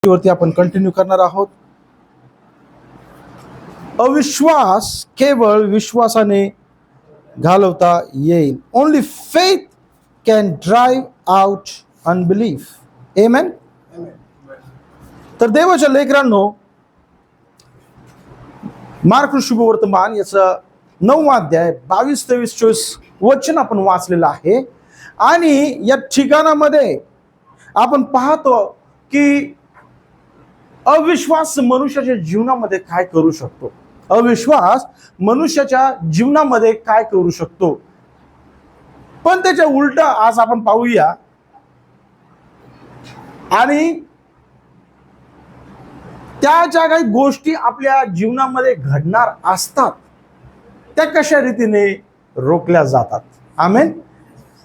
गोष्टीवरती आपण कंटिन्यू करणार आहोत. अविश्वास केवळ विश्वासाने घालवता येईल. Only faith can drive out unbelief. Amen. तर देवाच्या लेकरांनो, मार्क शुभवर्तमान याचा 9 अध्याय 22, 23, 24 वचन आपण वाचलेलं आहे. आणि या ठिकाणामध्ये आपण पाहतो की अविश्वास मनुष्याच्या जीवनामध्ये काय करू शकतो. अविश्वास मनुष्याच्या जीवनामध्ये काय करू शकतो. पण त्याच्या उलट आज आपण पाहूया. आणि त्या ज्या काही गोष्टी आपल्या जीवनामध्ये घडणार असतात त्या कशा रीतीने रोखल्या जातात. आमेन.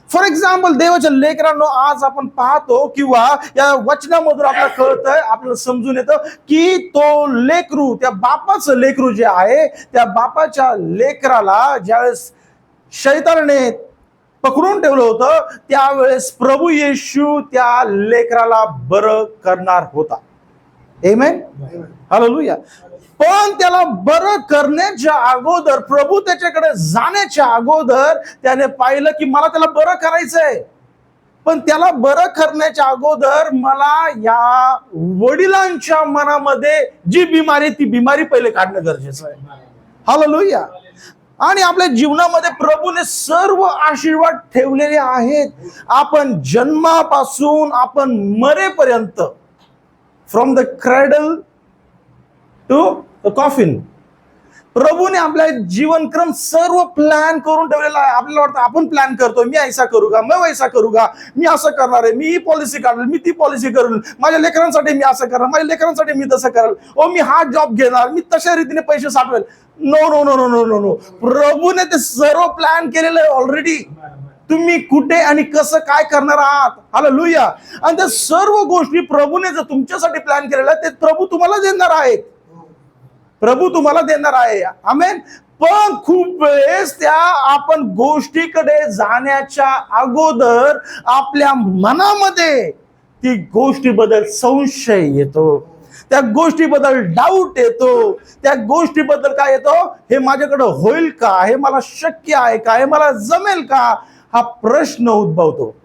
फॉर एक्झाम्पल, देवाच्या लेकरांनो, आज आपण पाहतो किंवा या वचनामधून आपल्याला कळतंय, आपल्याला समजून येतं की तो लेकरू, त्या बापाचं लेकरू जे आहे, त्या बापाच्या लेकराला ज्यावेळेस शैतानाने पकडून ठेवलं होतं त्यावेळेस प्रभू येशू त्या लेकराला बरं करणार होता. आमेन. हालेलुया. पण त्याला बरं करण्याच्या अगोदर, प्रभू त्याच्याकडे जाण्याच्या अगोदर त्याने पाहिलं की मला त्याला बरं करायचंय. पण त्याला बरं करण्याच्या अगोदर मला या वडिलांच्या मनामध्ये जी बिमारी, ती बिमारी पहिले काढणं गरजेचं आहे. हालेलुया. आणि आपल्या जीवनामध्ये प्रभूने सर्व आशीर्वाद ठेवलेले आहेत. आपण जन्मापासून आपण मरेपर्यंत, from the cradle to the coffin, प्रभूने आपला जीवनक्रम सर्व प्लॅन करून ठेवलेला आहे. आपल्याला वाटतं आपण प्लॅन करतो, मी ऐसा करू का, मी वैसा करू का, मी असं करणार आहे, मी ही पॉलिसी काढेल, मी ती पॉलिसी करेल, माझ्या लेकरांसाठी मी असं करणार, माझ्या लेकरांसाठी मी तसं करेल, ओ मी हा जॉब घेणार, मी तशा रीतीने पैसे साठवेल. No no no no no no no. प्रभूने ते सर्व प्लॅन केलेलं आहे ऑलरेडी. तुम्ही कुठे आणि कसं काय करणार आहात. हालेलुया. आणि त्या सर्व गोष्टी प्रभूने जर तुमच्यासाठी प्लॅन केलेल्या ते प्रभू तुम्हाला देणार आहेत. प्रभू तुम्हाला देणार आहे. आमेन. पण खूप वेळेस त्या आपण गोष्टीकडे जाण्याच्या अगोदर आपल्या मनामध्ये ती गोष्टीबद्दल संशय येतो, त्या गोष्टीबद्दल डाऊट येतो, त्या गोष्टीबद्दल काय येतो, हे माझ्याकडे होईल का, हे मला शक्य आहे का, हे मला जमेल का, हा प्रश्न उद्भवतो.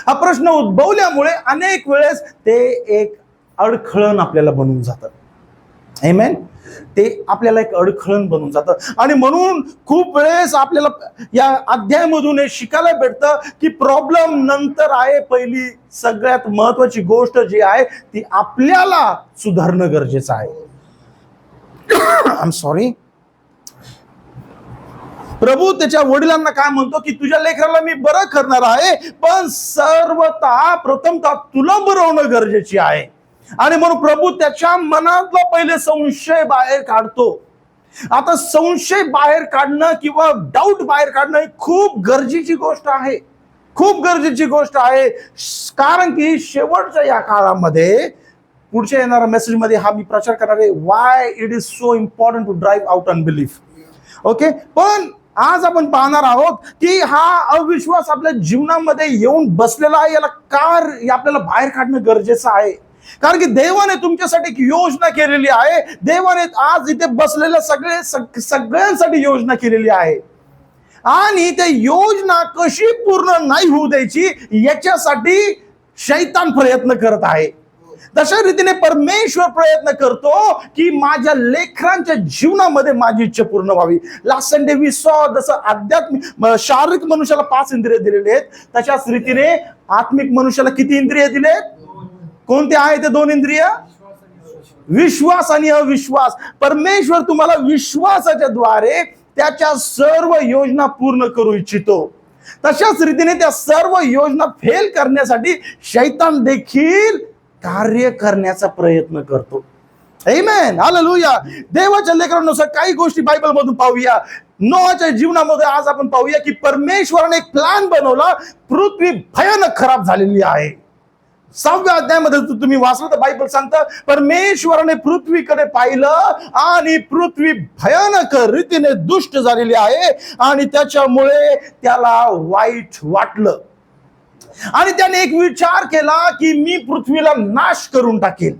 हा प्रश्न उद्भवल्यामुळे अनेक वेळेस ते एक अडखळण आपल्याला बनून जातं. आमेन. ते आपल्याला एक अडखळण बनून जातं. आणि म्हणून खूप वेळेस आपल्याला या अध्यायामधून हे शिकायला भेटतं की प्रॉब्लेम नंतर आहे, पहिली सगळ्यात महत्वाची गोष्ट जी आहे ती आपल्याला सुधारणं गरजेचं आहे. I am sorry. प्रभू त्याच्या वडिलांना काय म्हणतो की तुझ्या लेकराला मी बरं करणार आहे, पण प्रथमतः तुला बरं होणं गरजेची आहे. आणि म्हणून प्रभू त्याच्या मनातला पहिले संशय बाहेर काढतो. आता संशय बाहेर काढणं किंवा डाऊट बाहेर काढणं ही खूप गरजेची गोष्ट आहे. खूप गरजेची गोष्ट आहे. कारण की शेवटच्या या काळामध्ये, पुढच्या येणाऱ्या मेसेजमध्ये हा मी प्रचार करणार आहे, why it is so important to drive out unbelief. Okay. पण आज आपण पाहणार आहोत की हा अविश्वास आपल्या जीवनामध्ये येऊन बसलेला आहे. याला आपल्याला बाहेर काढणं गरजेचं आहे. कारण की देवाने तुमच्यासाठी एक योजना केलेली आहे. देवाने आज इथे बसलेल्या सगळ्यांसाठी योजना केलेली आहे. आणि ते योजना कशी पूर्ण नाही होऊ द्यायची याच्यासाठी शैतान प्रयत्न करत आहे. तशा रीतीने परमेश्वर प्रयत्न करतो की माझ्या लेकरांच्या जीवनामध्ये माझी इच्छा पूर्ण व्हावी. लास्ट संडे वी सॉ, जसं आध्यात्मिक शारीरिक मनुष्याला 5 इंद्रिय दिलेले आहेत, तशाच रीतीने आत्मिक मनुष्याला किती इंद्रिय दिलेत? कोणते आहे ते 2 इंद्रिय? विश्वास आणि अविश्वास. परमेश्वर तुम्हाला विश्वासाच्या द्वारे त्याच्या सर्व योजना पूर्ण करू इच्छितो. तशाच रीतीने त्या सर्व योजना फेल करण्यासाठी शैतान देखील कार्य करण्याचा प्रयत्न करतो. आमेन. हालेलुया. देवाच्या लेकरांनुसार काही गोष्टी बायबल मधून पाहूया. नोआच्या जीवनामध्ये आज आपण पाहूया की परमेश्वराने एक प्लॅन बनवला. पृथ्वी भयानक खराब झालेली आहे. 6व्या अध्यायामध्ये तुम्ही वाचलं तर बायबल सांगतं परमेश्वराने पृथ्वीकडे पाहिलं आणि पृथ्वी भयानक रीतीने दुष्ट झालेली आहे आणि त्याच्यामुळे त्याला वाईट वाटलं. आणि त्याने एक विचार केला की मी पृथ्वीला नाश करून टाकेल.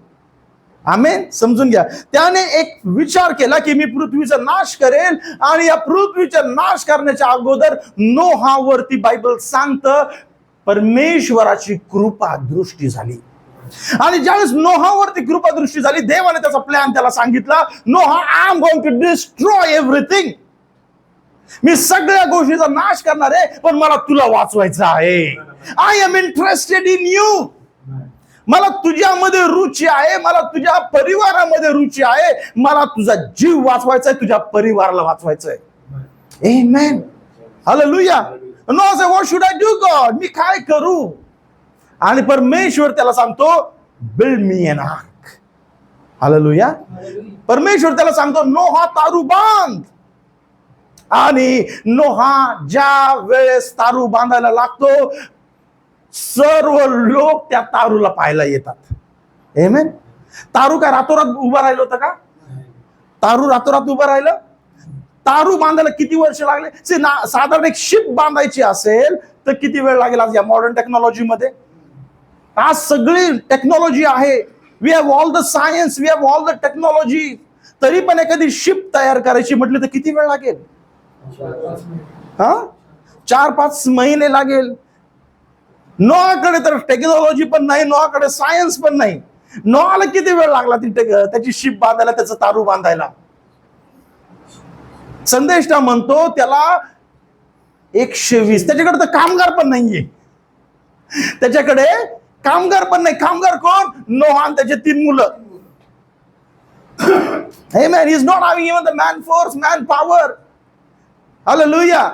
आमेन. समजून घ्या, त्याने एक विचार केला की मी पृथ्वीचा नाश करेल. आणि या पृथ्वीचा नाश करण्याच्या अगोदर नोहावरती बायबल सांगतं परमेश्वराची कृपा दृष्टी झाली. आणि ज्यावेळेस नोहावरती कृपा दृष्टी झाली, देवाने त्याचा प्लॅन त्याला सांगितला, Noah, I am going to destroy everything. मी सगळ्या गोष्टीचा नाश करणार आहे, पण मला तुला वाचवायचं आहे. I am interested in you. मला तुझ्यामध्ये रुची आहे, मला तुझ्या परिवारामध्ये रुची आहे. मला तुझा जीव वाचवायचा आहे, तुझ्या परिवाराला वाचवायचं आहे. Amen. Hallelujah. No say what should I do God, मी काय करू? आणि परमेश्वर त्याला सांगतो build me an ark. Hallelujah. परमेश्वर त्याला सांगतो नोहा तारू बांध. आणि नोहा ज्या वेळेस तारू बांधायला लागतो, सर्व लोक त्या तारूला पाहायला येतात. आमेन. तारू काय रातोरात उभं राहिलं होतं का? तारू रातोरात उभं राहिलं? तारू बांधायला किती वर्ष लागले? साधारण एक शिप बांधायची असेल तर किती वेळ लागेल आज या मॉडर्न टेक्नॉलॉजी मध्ये? आज सगळी टेक्नॉलॉजी आहे. We have all the science, we have all the technology. तरी पण एखादी शिप तयार करायची म्हटली तर किती वेळ लागेल? 4-5 महिने लागेल. नोहाकडे तर टेक्नॉलॉजी पण नाही, नोहाकडे सायन्स पण नाही. नोहाला किती वेळ लागला त्याची शिप बांधायला, त्याचं तारू बांधायला? संदेष्टा म्हणतो त्याला 120. त्याच्याकडे तर कामगार पण नाहीये. त्याच्याकडे कामगार पण नाही. कामगार कोण? नोहा आणि त्याचे 3 मुलं. Amen. He is not having even the man force, man power. Hallelujah.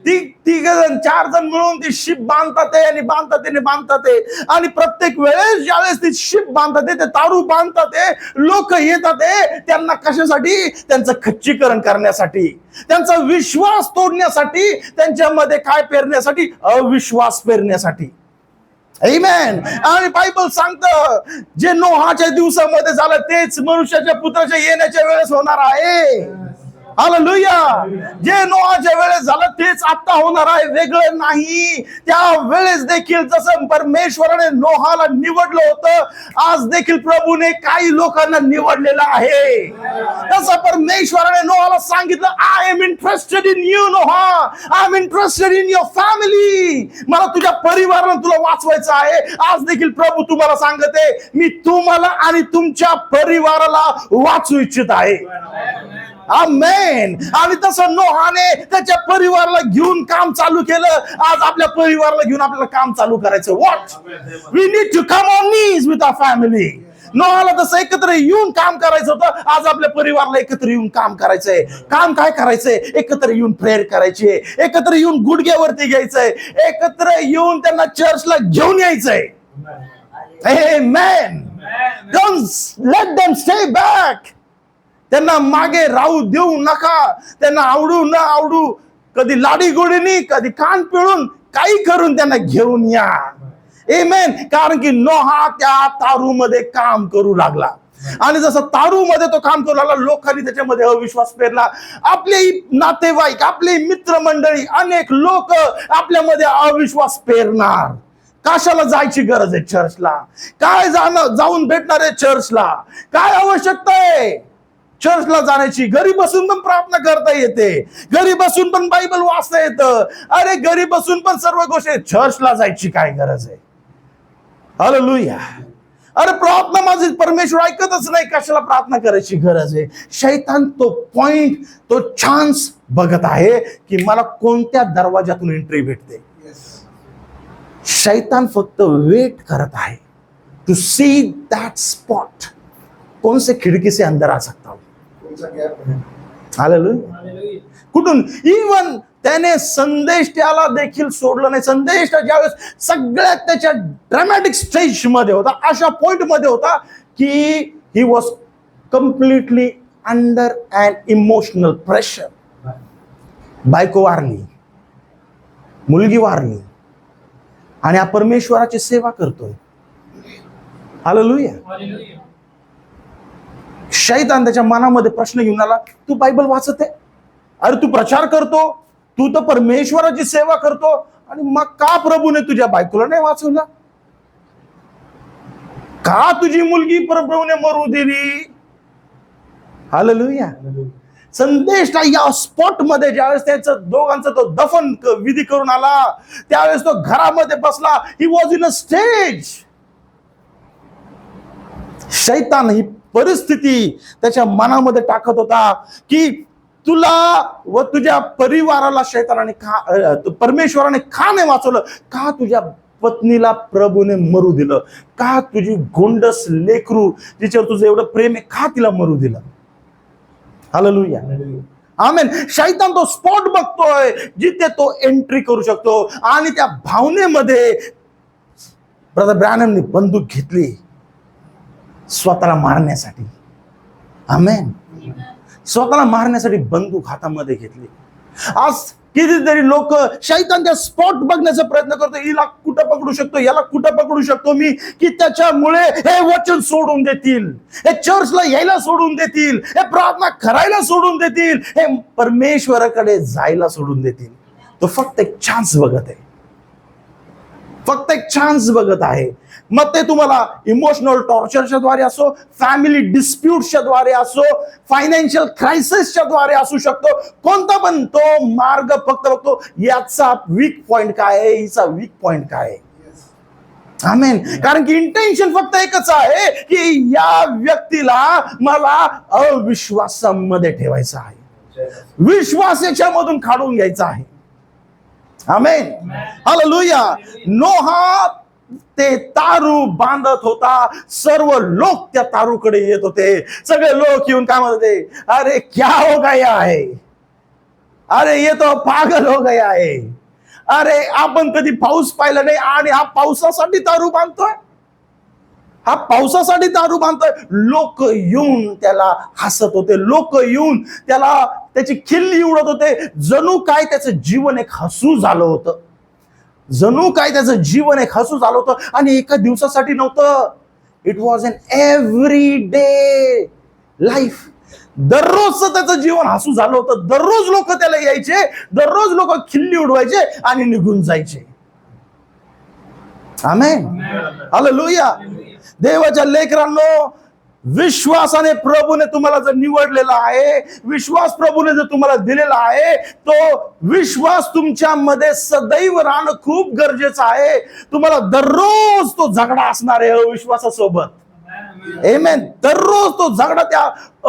4 जण मिळून ती शिप बांधतात आणि बांधतात. आणि प्रत्येक वेळेस ज्यावेळेस ती शिप बांधतात, ते तारू बांधतात, लोक येतात त्यांना कशासाठी? त्यांचं खच्चीकरण करण्यासाठी, त्यांचा विश्वास तोडण्यासाठी, त्यांच्यामध्ये काय पेरण्यासाठी? अविश्वास पेरण्यासाठी. आमेन. आणि बायबल सांगतं जे नोहाच्या दिवसामध्ये झालं तेच मनुष्याच्या पुत्राच्या येण्याच्या वेळेस होणार आहे. हालेलुया. जे नोहाच्या वेळेस झालं तेच आता होणार आहे, वेगळं नाही. त्या वेळेस देखील जसं परमेश्वराने नोहाला निवडलं होतं, आज देखील प्रभूने काही लोकांना निवडलेलं आहे. तसं परमेश्वराने नोहाला सांगितलं, I am interested in you Noah, I am interested in your family. मला तुझ्या परिवाराला तुला वाचवायचं आहे. आज देखील प्रभू तुम्हाला सांगते, मी तुम्हाला आणि तुमच्या परिवाराला वाचू इच्छित आहे. आमेन. आणि तसं नोहाने त्याच्या परिवाराला घेऊन काम चालू केलं. आज आपल्या परिवाराला घेऊन आपल्याला काम चालू करायचं. What we need to come on knees with our family. नोहाला तसं एकत्र येऊन काम करायचं होतं, आज आपल्या परिवाराला एकत्र येऊन काम करायचंय. काम काय करायचंय? एकत्र येऊन प्रेयर करायची, एकत्र येऊन गुडघ्यावरती घ्यायचंय, एकत्र येऊन त्यांना चर्चला घेऊन यायचंय. Amen. Don't let them stay back. त्यांना मागे राहू देऊ नका. त्यांना आवडू न आवडू, कधी लाडी गोडीनी, कधी कान पिळून, काही करून त्यांना घेऊन या. आमेन. कारण की नोहा त्या तारूमध्ये काम करू लागला. आणि जसं तारूमध्ये तो काम करू लागला, लोकांनी त्याच्यामध्ये अविश्वास पेरला. आपले नातेवाईक, आपले मित्रमंडळी, अनेक लोक आपल्यामध्ये अविश्वास पेरणार. कशाला जायची गरज आहे चर्चला? काय जाऊन भेटणार आहे चर्चला? काय आवश्यकता आहे चर्चला जाण्याची? घरी बसून पण प्रार्थना करता येते, घरी बसून पण बायबल वाचता येतं. अरे घरी बसून पण सर्व गोष्टी. चर्चला जायची काय गरज आहे? हालेलुया. अरे प्रार्थना माझी परमेश्वर ऐकतच नाही, कशाला प्रार्थना करायची गरज आहे? शैतान तो पॉइंट, तो चान्स बघत आहे की मला कोणत्या दरवाजातून एंट्री भेटते. शैतान फक्त वेट करत आहे टू सी दॅट स्पॉट, कौन से खिड़की से अंदर आ सकता हूं. हालेलुया. कुठून? इवन त्याने संदेष्टाला देखील सोडलं नाही. संदेष्टा ज्यावेळेस सगळ्यात त्याच्या ड्रामॅटिक स्टेज मध्ये होता, अशा पॉइंट मध्ये होता की he was completely under an emotional pressure. बायको वारली, मुलगी वारली, आणि हा परमेश्वराची सेवा करतोय. हालेलुया. शैतान त्याच्या मनामध्ये प्रश्न घेऊन आला, तू बायबल वाचत आहे, अरे तू प्रचार करतो, तू तर परमेश्वराची सेवा करतो, आणि मग का प्रभूने तुझ्या बायकोला नाही वाचवलं? का तुझी मुलगी प्रभूने मरू दिली? हालेलुया. संदेश या स्पॉट मध्ये ज्यावेळेस त्याचं दोघांचं तो दफन विधी करून आला, त्यावेळेस तो घरामध्ये बसला. He was in a stage. शैतान ही परिस्थिती त्याच्या मनामध्ये टाकत होता की तुला व तुझ्या परिवाराला शैतानाने परमेश्वराने का नाही वाचवलं? का तुझ्या पत्नीला प्रभूने मरू दिलं? का तुझी गोंडस लेकरू जिच्यावर तुझं एवढं प्रेम आहे, का तिला मरू दिलं? हालेलुया. आमेन. शैतान तो स्पॉट बघतोय जिथे तो एंट्री करू शकतो. आणि त्या भावनेमध्ये ब्रदर ब्रॅनमने बंदूक घेतली स्वतःला मारण्यासाठी. आमेन. स्वतःला मारण्यासाठी बंदूक हातामध्ये घेतली. आज कितीतरी लोक शैतान त्या स्पॉट बघण्याचा प्रयत्न करतो. हिला कुठं पकडू शकतो, याला कुठं पकडू शकतो मी, की त्याच्यामुळे हे वचन सोडून देतील, हे चर्चला यायला सोडून देतील, हे प्रार्थना करायला सोडून देतील, हे परमेश्वराकडे जायला सोडून देतील. तो फक्त एक चान्स बघत आहे, फक्त एक चान्स बघत आहे. मग ते तुम्हाला इमोशनल टॉर्चरच्या द्वारे असो, फॅमिली डिस्प्यूटच्या द्वारे असो, फायनान्शियल क्रायसिसच्या द्वारे असू शकतो. कोणता पण तो मार्ग फक्त बघतो याचा वीक पॉइंट काय आहे, हिचा वीक पॉइंट काय आहे. आमेन. कारण की इंटेन्शन फक्त एकच आहे की या व्यक्तीला मला अविश्वासामध्ये ठेवायचं आहे, विश्वास याच्यामधून काढून घ्यायचा आहे. आमेन. हालेलुया. नोहा ते तारू बांधत होता. सर्व लोक त्या तारूकडे येत होते. सगळे लोक येऊन काय म्हणत होते, अरे क्या हो गया है, अरे ये तो पागल हो गया है, अरे आपण कधी पाऊस पाहिला नाही आणि हा पावसासाठी तारू बांधतोय, हा पावसासाठी दारू बांधतोय. लोक येऊन त्याला हसत होते, लोक येऊन त्याला त्याची खिल्ली उडत होते. जणू काय त्याचं जीवन एक हसू झालं होतं, जणू काय त्याचं जीवन एक हसू झालं होतं. आणि एका दिवसासाठी नव्हतं, it was an every day life. दररोजचं त्याचं जीवन हसू झालं होतं. दररोज लोक त्याला यायचे, दररोज लोक खिल्ली उडवायचे आणि निघून जायचे. आमेन. हालेलुया. देवाच्या लेकरांनो, विश्वासाने प्रभूने तुम्हाला जर निवडलेला आहे, विश्वास प्रभूने जर तुम्हाला दिलेला आहे, तो विश्वास तुमच्यामध्ये सदैव राहणं खूप गरजेचं आहे. तुम्हाला दररोज तो झगडा असणार आहे अविश्वासासोबत. आमेन. दररोज तो झगडा त्या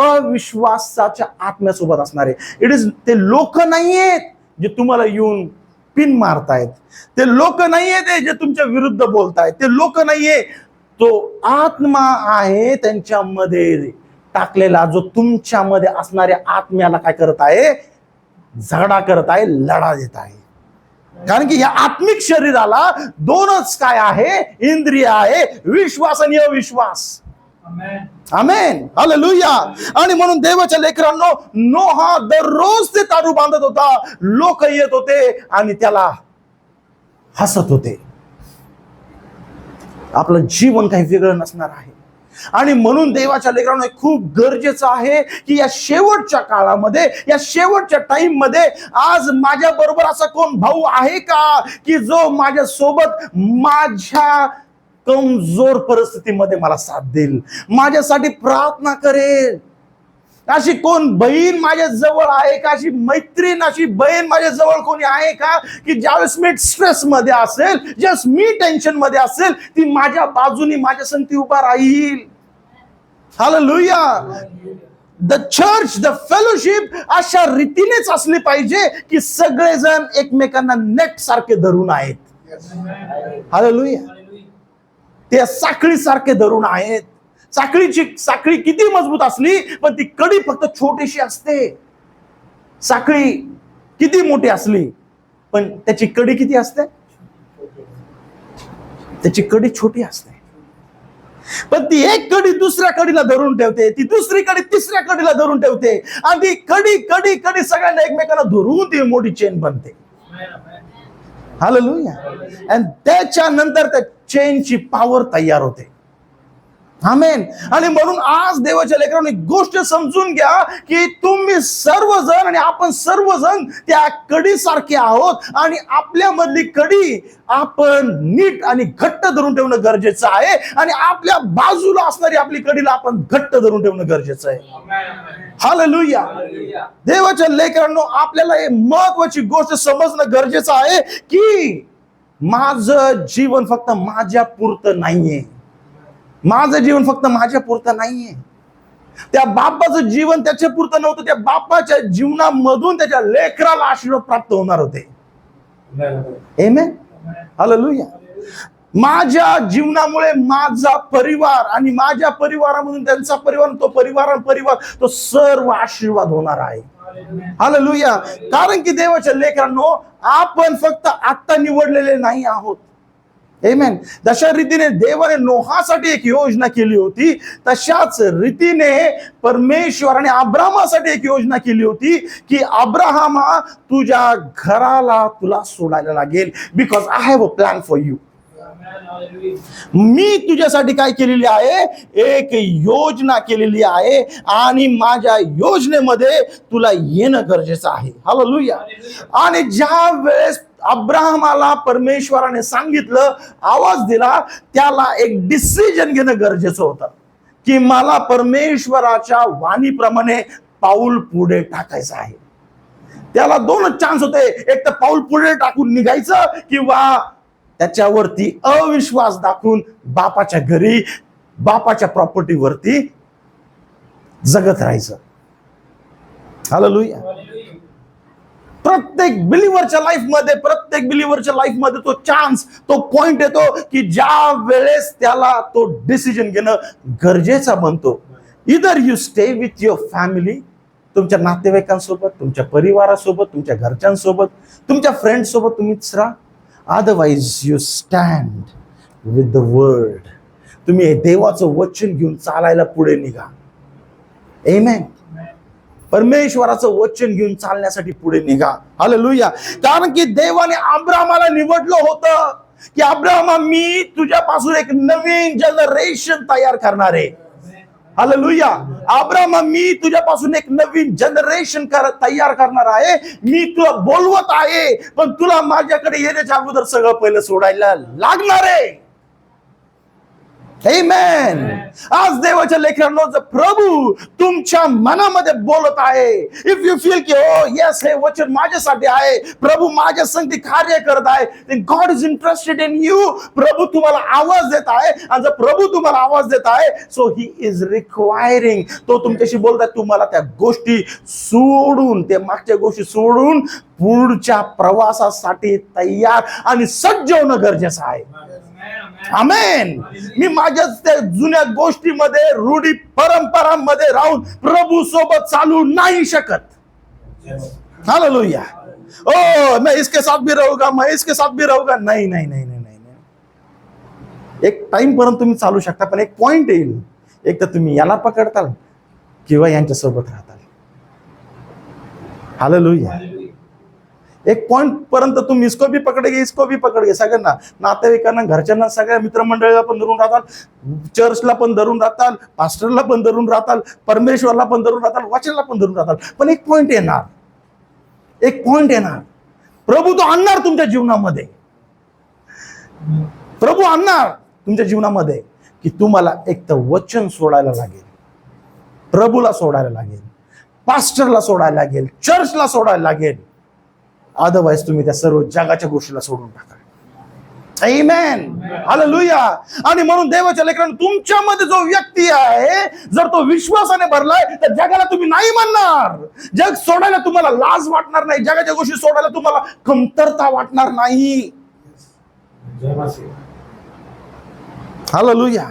अविश्वासाच्या आत्म्यासोबत असणार आहे. इट इज ते लोक नाहीयेत जे तुम्हाला येऊन पिन मारतायत, ते लोक नाहीयेत जे तुमच्या विरुद्ध बोलतायत, ते लोक नाहीये, तो आत्मा आहे त्यांच्यामध्ये टाकलेला, जो तुमच्यामध्ये असणाऱ्या आत्म्याला काय करत आहे, झगडा करत आहे, लढा देत आहे. कारण की या आत्मिक शरीराला दोनच काय आहे, इंद्रिय आहे, विश्वास आणि अविश्वास. आमेन. हालेलुया. आणि म्हणून देवाच्या लेकरांनो, नोहा दररोज ते तारू बांधत होता. लोक येत होते आणि त्याला हसत होते. आपलं जीवन काही वेगळं नसणार आहे. आणि म्हणून देवाच्या लेकरांनो खूप गरजेचं आहे की या शेवटच्या काळामध्ये, या शेवटच्या टाइम मध्ये आज माझ्या बरोबर असा कोण भाऊ आहे का की जो माझ्या सोबत माझ्या कमजोर परिस्थितीमध्ये मला साथ देईल, माझ्यासाठी प्रार्थना करेल. अशी कोण बहीण माझ्या जवळ आहे का, अशी मैत्रीण, अशी बहीण माझ्या जवळ कोणी आहे का की ज्यावेळेस मी स्ट्रेस मध्ये असेल, ज्यावेळेस मी टेन्शन मध्ये असेल, ती माझ्या बाजूनी माझ्या संगती उभा राहील. Hallelujah. The church, the fellowship अशा रीतीनेच असली पाहिजे की सगळेजण एकमेकांना नेट सारखे धरून आहेत. हालेलुया. ते साखळी सारखे धरून आहेत. साखळी किती मजबूत असली पण ती कडी फक्त छोटीशी असते. साखळी किती मोठी असली पण त्याची कडी किती असते, त्याची कडी छोटी असते. पण ती एक कडी दुसऱ्या कडीला धरून ठेवते, ती दुसरी कडी तिसऱ्या कडीला धरून ठेवते, आणि ती कडी कडी कडी सगळ्यांना एकमेकांना धरून ती मोठी चेन बनते. हालेलुया. आणि त्याच्यानंतर त्या चेनची पॉवर तयार होते. आमेन. आणि म्हणून आज देवाच्या लेकरांनी गोष्ट समजून घ्या की तुम्ही सर्वजण आणि आपण सर्वजण त्या कडीसारखे आहोत आणि आपल्यामधली कडी आपण नीट आणि घट्ट धरून ठेवणं गरजेचं आहे आणि आपल्या बाजूला असणारी आपली कडीला आपण घट्ट धरून ठेवणं गरजेचं आहे. हालेलुया. देवाच्या लेकरांनो, आपल्याला हे महत्वाची गोष्ट समजणं गरजेचं आहे की माझं जीवन फक्त माझ्या पुरतं नाहीये. माझं जीवन फक्त माझ्या पुरतं नाहीये. त्या बापाचं जीवन त्याच्या पुरतं नव्हतं. त्या बापाच्या जीवनामधून त्याच्या लेकराला आशीर्वाद प्राप्त होणार होते. आमेन. हालेलुया. माझ्या जीवनामुळे माझा परिवार आणि माझ्या परिवारामधून त्यांचा परिवार, तो परिवार तो सर्व आशीर्वाद होणार आहे. हालेलुया. कारण की देवाच्या लेकरांनो, आपण फक्त आता निवडलेले नाही आहोत. आमेन. जशा रीतीने देवाने नोहासाठी एक योजना केली होती, तशाच रीतीने परमेश्वराने अब्राहामासाठी एक योजना केली होती की अब्राहामा, तुझ्या घराला तुला सोडायला लागेल, because I have a plan for you. मी तुझ्यासाठी काय केलेली आहे, एक योजना केलेली आहे आणि माझ्या योजनेमध्ये तुला येणं गरजेचं आहे. हालेलुया. आणि ज्या वेळेस अब्राहमाला परमेश्वराने सांगितलं, आवाज दिला, त्याला एक डिसिजन घेणं गरजेचं होतं की मला परमेश्वराच्या वाणीप्रमाणे पाऊल पुढे टाकायचं आहे. त्याला दोनच चान्स होते, एक तर पाऊल पुढे टाकून निघायचं किंवा त्याच्यावरती अविश्वास दाखवून बापाच्या घरी, बापाच्या प्रॉपर्टीवरती जगत राहायचं. हालेलुया. प्रत्येक बिलीव्हरच्या लाईफमध्ये तो चान्स, तो पॉइंट येतो की ज्या वेळेस त्याला तो डिसिजन घेणं गरजेचा बनतो. Either you stay with your family, तुमच्या नातेवाईकांसोबत, तुमच्या परिवारासोबत, तुमच्या घरच्यांसोबत, तुमच्या फ्रेंड सोबत तुम्हीच राहा. Otherwise you stand with the word. तुम्ही देवाचं वचन घेऊन चालायला पुढे निघा. आमेन. परमेश्वराचं वचन घेऊन चालण्यासाठी पुढे निघा. हालेलुया. कारण की देवाने अब्राहमाला निवडलं होतं की अब्राहमा, मी तुझ्यापासून एक नवीन जनरेशन तयार करणार आहे. हालेलुया. अब्राहमा, मी तुझ्यापासून एक नवीन जनरेशन तयार करणार आहे. मी तुला बोलवत आहे, पण तुला माझ्याकडे येण्याच्या अगोदर सगळं पहिलं सोडायला लागणार आहे. आमेन. आज देवाच्या लेकरांनो, जर प्रभू तुमच्या मनामध्ये बोलत आहे, इफ यू फील की ओ यस, हे वचन माझ्यासाठी आहे, प्रभू माझ्या संगती कार्य करत आहे, then God is interested in you. प्रभू तुम्हाला आवाज देत आहे आणि जर प्रभू तुम्हाला आवाज देत आहे, सो ही इज रिक्वायरिंग, तो तुमच्याशी बोलताय, तुम्हाला त्या गोष्टी सोडून, त्या मागच्या गोष्टी सोडून पुढच्या प्रवासासाठी तयार आणि सज्ज होणं गरजेचं आहे. आमेन. मी माझ्या त्या जुन्या गोष्टीमध्ये, रूढी परंपरांमध्ये राहून प्रभू सोबत चालू नाही शकत. हालेलुया. ओ मैं इसके साथ भी रहूंगा, मैं इसके साथ भी रहूंगा. नाही नाही नाही नाही नाही. एक टाइम पर्यंत तुम्ही चालू शकता, पण एक पॉइंट येईल, एक तर तुम्ही याला पकडताल किंवा यांच्या सोबत राहताल. हालेलुया. एक पॉइंट पर्यंत तुम्ही इसको भी पकड घे, सगळ्यांना, नातेवाईकांना, घरच्यांना, सगळ्या मित्रमंडळीला पण धरून राहताल, चर्चला पण धरून राहताल, पास्टरला पण धरून राहताल, परमेश्वरला पण धरून राहताल, वचनाला पण धरून राहताल. पण एक पॉइंट येणार, प्रभू तो आणणार तुमच्या जीवनामध्ये. प्रभू आणणार तुमच्या जीवनामध्ये की तुम्हाला एक तर वचन सोडायला लागेल, प्रभूला सोडायला लागेल, पास्टरला सोडायला लागेल, चर्चला सोडायला लागेल. अदरवाइज तुम्ही त्या सर्व जगाच्या गोष्टीला सोडून टाका. आमेन. हालेलुया. आणि म्हणून देवाच्या लेकरांनो, तुमच्यामध्ये जो व्यक्ती आहे, जर तो विश्वासाने भरलाय, तर जगाला तुम्ही नाही म्हणणार. जग सोडायला तुम्हाला लाज वाटणार नाही, जगाच्या गोष्टी सोडायला तुम्हाला कमतरता वाटणार नाही. हालेलुया.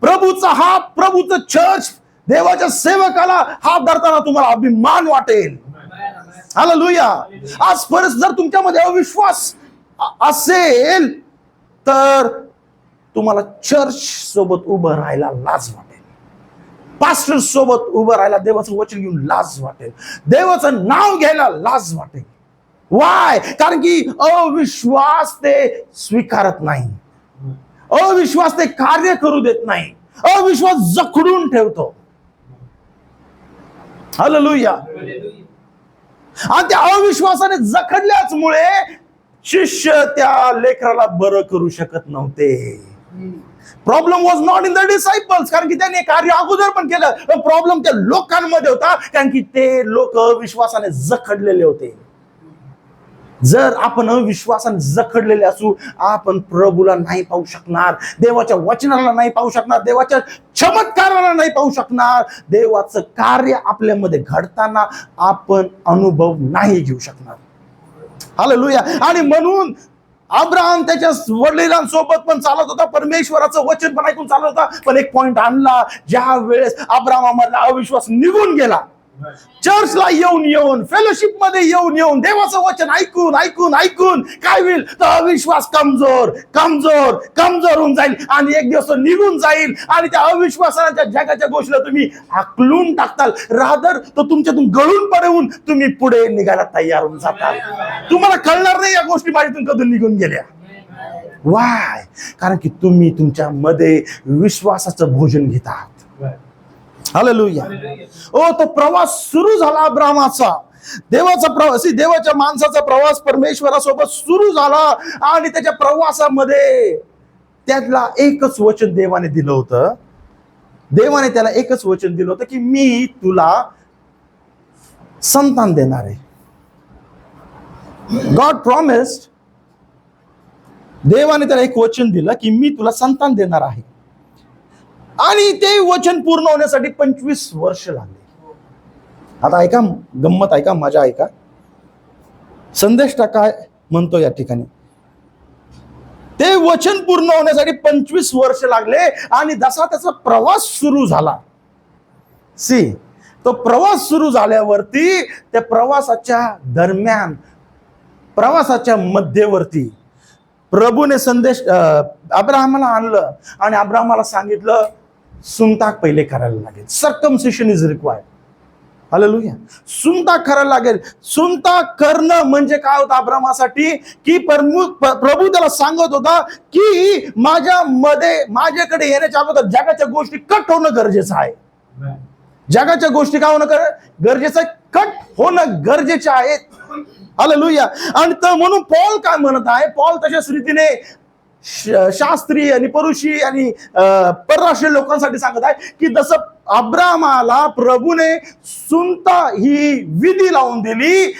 प्रभूचं चर्च, देवाच्या सेवकाला हात धरताना तुम्हाला अभिमान वाटेल. हालेलुया. आज परत जर तुमच्यामध्ये अविश्वास असेल तर तुम्हाला चर्च सोबत उभं राहायला लाज वाटेल, पास्टर सोबत उभं राहायला, देवाचं वचन घेऊन लाज वाटेल, देवाचं नाव घ्यायला लाज वाटेल. वाय? कारण की अविश्वास ते स्वीकारत नाही, अविश्वास ते कार्य करू देत नाही. अविश्वास जखडून ठेवतो. हालेलुया. आणि त्या अविश्वासाने जखडल्याचमुळे शिष्य त्या लेकराला बरं करू शकत नव्हते. Problem was not in the disciples, कारण की त्यांनी कार्य अगोदर पण केलं. प्रॉब्लेम त्या लोकांमध्ये होता, कारण की ते लोक अविश्वासाने जखडलेले होते. जर आपण अविश्वासाने जखडलेले असू, आपण प्रभूला नाही पाहू शकणार, देवाच्या वचनाला नाही पाहू शकणार, देवाच्या चमत्काराला नाही पाहू शकणार, देवाचं कार्य आपल्यामध्ये घडताना आपण अनुभव नाही घेऊ शकणार. हालेलुया. आणि म्हणून अब्राहम त्याच्या वडिलांसोबत पण चालत होता, परमेश्वराचं वचन पण ऐकून चालत होता. पण एक पॉइंट आणला, ज्या वेळेस अब्राहमामधला अविश्वास निघून गेला, चर्चला येऊन फेलोशिप मध्ये येऊन देवाचं वचन ऐकून काय होईल, तर अविश्वास कमजोर होऊन जाईल आणि एक दिवस निघून जाईल आणि त्या अविश्वासाच्या जगाच्या गोष्टीला तुम्ही हाकलून टाकताल. रादर तो तुमच्यातून गळून पडवून तुम्ही पुढे निघायला तयार होऊन जाताल. तुम्हाला कळणार नाही या गोष्टी माझ्यातून कधून निघून गेल्या. वाय? कारण की तुम्ही तुमच्या मध्ये विश्वासाचं भोजन घेतात. हालेलुया. तो प्रवास सुरू झाला अब्राहमाचा, देवाचा प्रवास, देवाच्या माणसाचा प्रवास परमेश्वरासोबत सुरू झाला. आणि त्याच्या प्रवासामध्ये त्याला एकच वचन देवाने दिलं होतं. देवाने त्याला एकच वचन दिलं होतं की मी तुला संतान देणार आहे. God promised. देवाने त्याला एक वचन दिलं की मी तुला संतान देणार आहे. आणि ते वचन पूर्ण होण्यासाठी 25 वर्ष लागले. आता ऐका, गंमत ऐका, मजा ऐका. संदेश काय म्हणतो या ठिकाणी, ते वचन पूर्ण होण्यासाठी 25 वर्ष लागले. आणि जसा त्याचा प्रवास सुरू झाला, तो प्रवास सुरू झाल्यावरती त्या प्रवासाच्या दरम्यान, प्रवासाच्या मध्यवर्ती प्रभूने संदेश अब्राहमाला आणलं आणि अब्राहमाला सांगितलं सुनताक पहिले करायला लागेल. सर्कमसिशन इज रिक्वायर्ड. हालेलुया. सुनताक करायला लागेल. सुनताक करणं म्हणजे काय होतं अब्राहमासाठी, की प्रभू त्याला सांगत होता की माझ्याकडे येण्याच्या अगोदर जगाच्या गोष्टी कट होणं गरजेचं आहे. जगाच्या गोष्टी काय होणं गरजेचं आहे, कट होणं गरजेचे आहेत. हालेलुया. आणि तर म्हणून पॉल काय म्हणत आहे, पॉल तशाच रीतीने शास्त्री आणि परुषी आणि परराष्ट्रीय लोकांसाठी सांगत आहे की जसं अब्राहमाला प्रभूने सुनता ही विधी लावून दिली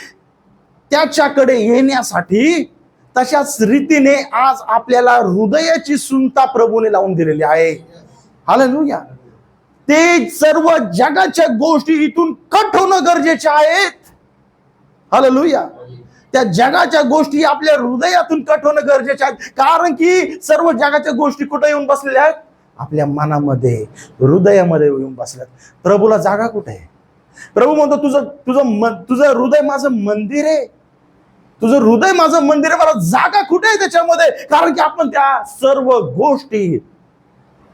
त्याच्याकडे येण्यासाठी, तशाच रीतीने आज आपल्याला हृदयाची सुनता प्रभूने लावून दिलेली आहे. हालेलुया. ते सर्व जगाच्या गोष्टी इथून कट होणं गरजेचे आहेत. हालेलुया. त्या जगाच्या गोष्टी आपल्या हृदयातून कट होणं गरजेचे आहेत. कारण की सर्व जगाच्या गोष्टी कुठे येऊन बसलेल्या आहेत, आपल्या मनामध्ये, हृदयामध्ये येऊन बसल्यात. प्रभूला जागा कुठे आहे? प्रभू म्हणतो तुझं हृदय माझं मंदिर आहे. तुझं हृदय माझं मंदिर आहे, मला जागा कुठे आहे त्याच्यामध्ये? कारण की आपण त्या सर्व गोष्टी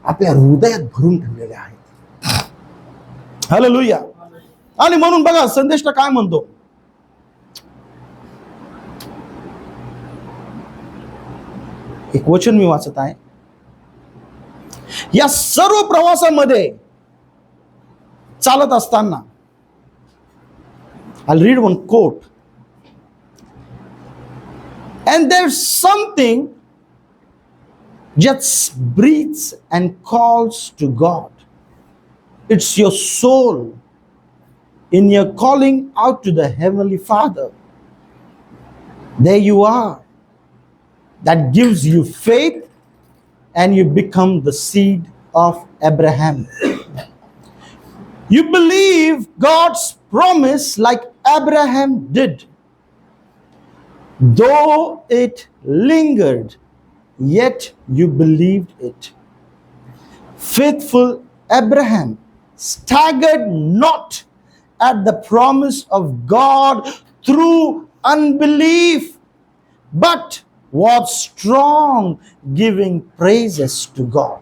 आपल्या हृदयात भरून ठेवलेल्या आहेत. हालेलुया. आणि म्हणून बघा संदेश काय म्हणतो, एक वचन मी वाचत आहे. या सर्व प्रवासामध्ये चालत असताना, I'll read one quote. And there's something just breathes and calls to God. It's your soul in your calling out to the Heavenly Father. There you are. That gives you faith and you become the seed of Abraham. You believe God's promise like Abraham did. Though it lingered, yet you believed it. Faithful Abraham staggered not at the promise of God through unbelief, but was strong giving praises to God.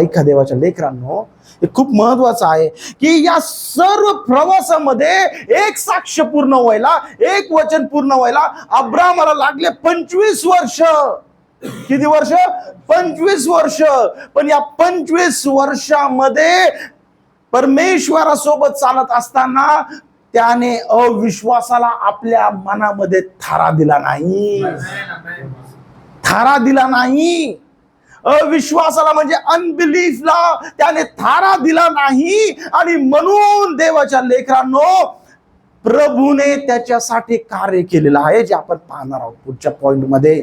ऐका देवाच्या लेकरांनो, हे खूप महत्वाचं आहे की या सर्व प्रवासामध्ये एक साक्ष पूर्ण व्हायला, एक वचन पूर्ण व्हायला अब्राहमाला लागले 25 वर्ष. किती वर्ष? 25 वर्ष. पण या 25 वर्षामध्ये परमेश्वरासोबत चालत असताना त्याने अविश्वासाला आपल्या मनामध्ये थारा दिला नाही. थारा दिला नाही. अविश्वासाला म्हणजे अनबिलीफला त्याने थारा दिला नाही. आणि म्हणून देवाच्या लेकरांनो, प्रभूने त्याच्यासाठी कार्य केलेलं आहे, जे आपण पाहणार आहोत पुढच्या पॉइंट मध्ये.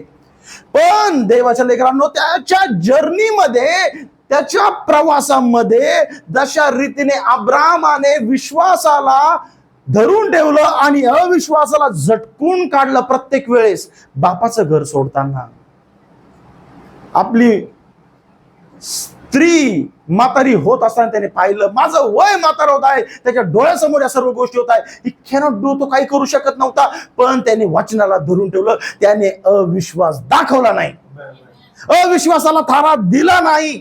पण देवाच्या लेकरांनो, त्याच्या जर्नीमध्ये, त्याच्या प्रवासामध्ये जशा रीतीने अब्राहमाने विश्वासाला धरून ठेवलं आणि अविश्वासाला झटकून काढलं प्रत्येक वेळेस, बापाचं घर सोडताना, आपली स्त्री म्हातारी होत असताना त्याने पाहिलं, माझं वय म्हातारं होत आहे, त्याच्या डोळ्यासमोर या सर्व गोष्टी होत आहे, ही कॅनॉट डू, तो काही करू शकत नव्हता. पण त्याने वचनाला धरून ठेवलं, त्याने अविश्वास दाखवला नाही, अविश्वासाला थारा दिला नाही.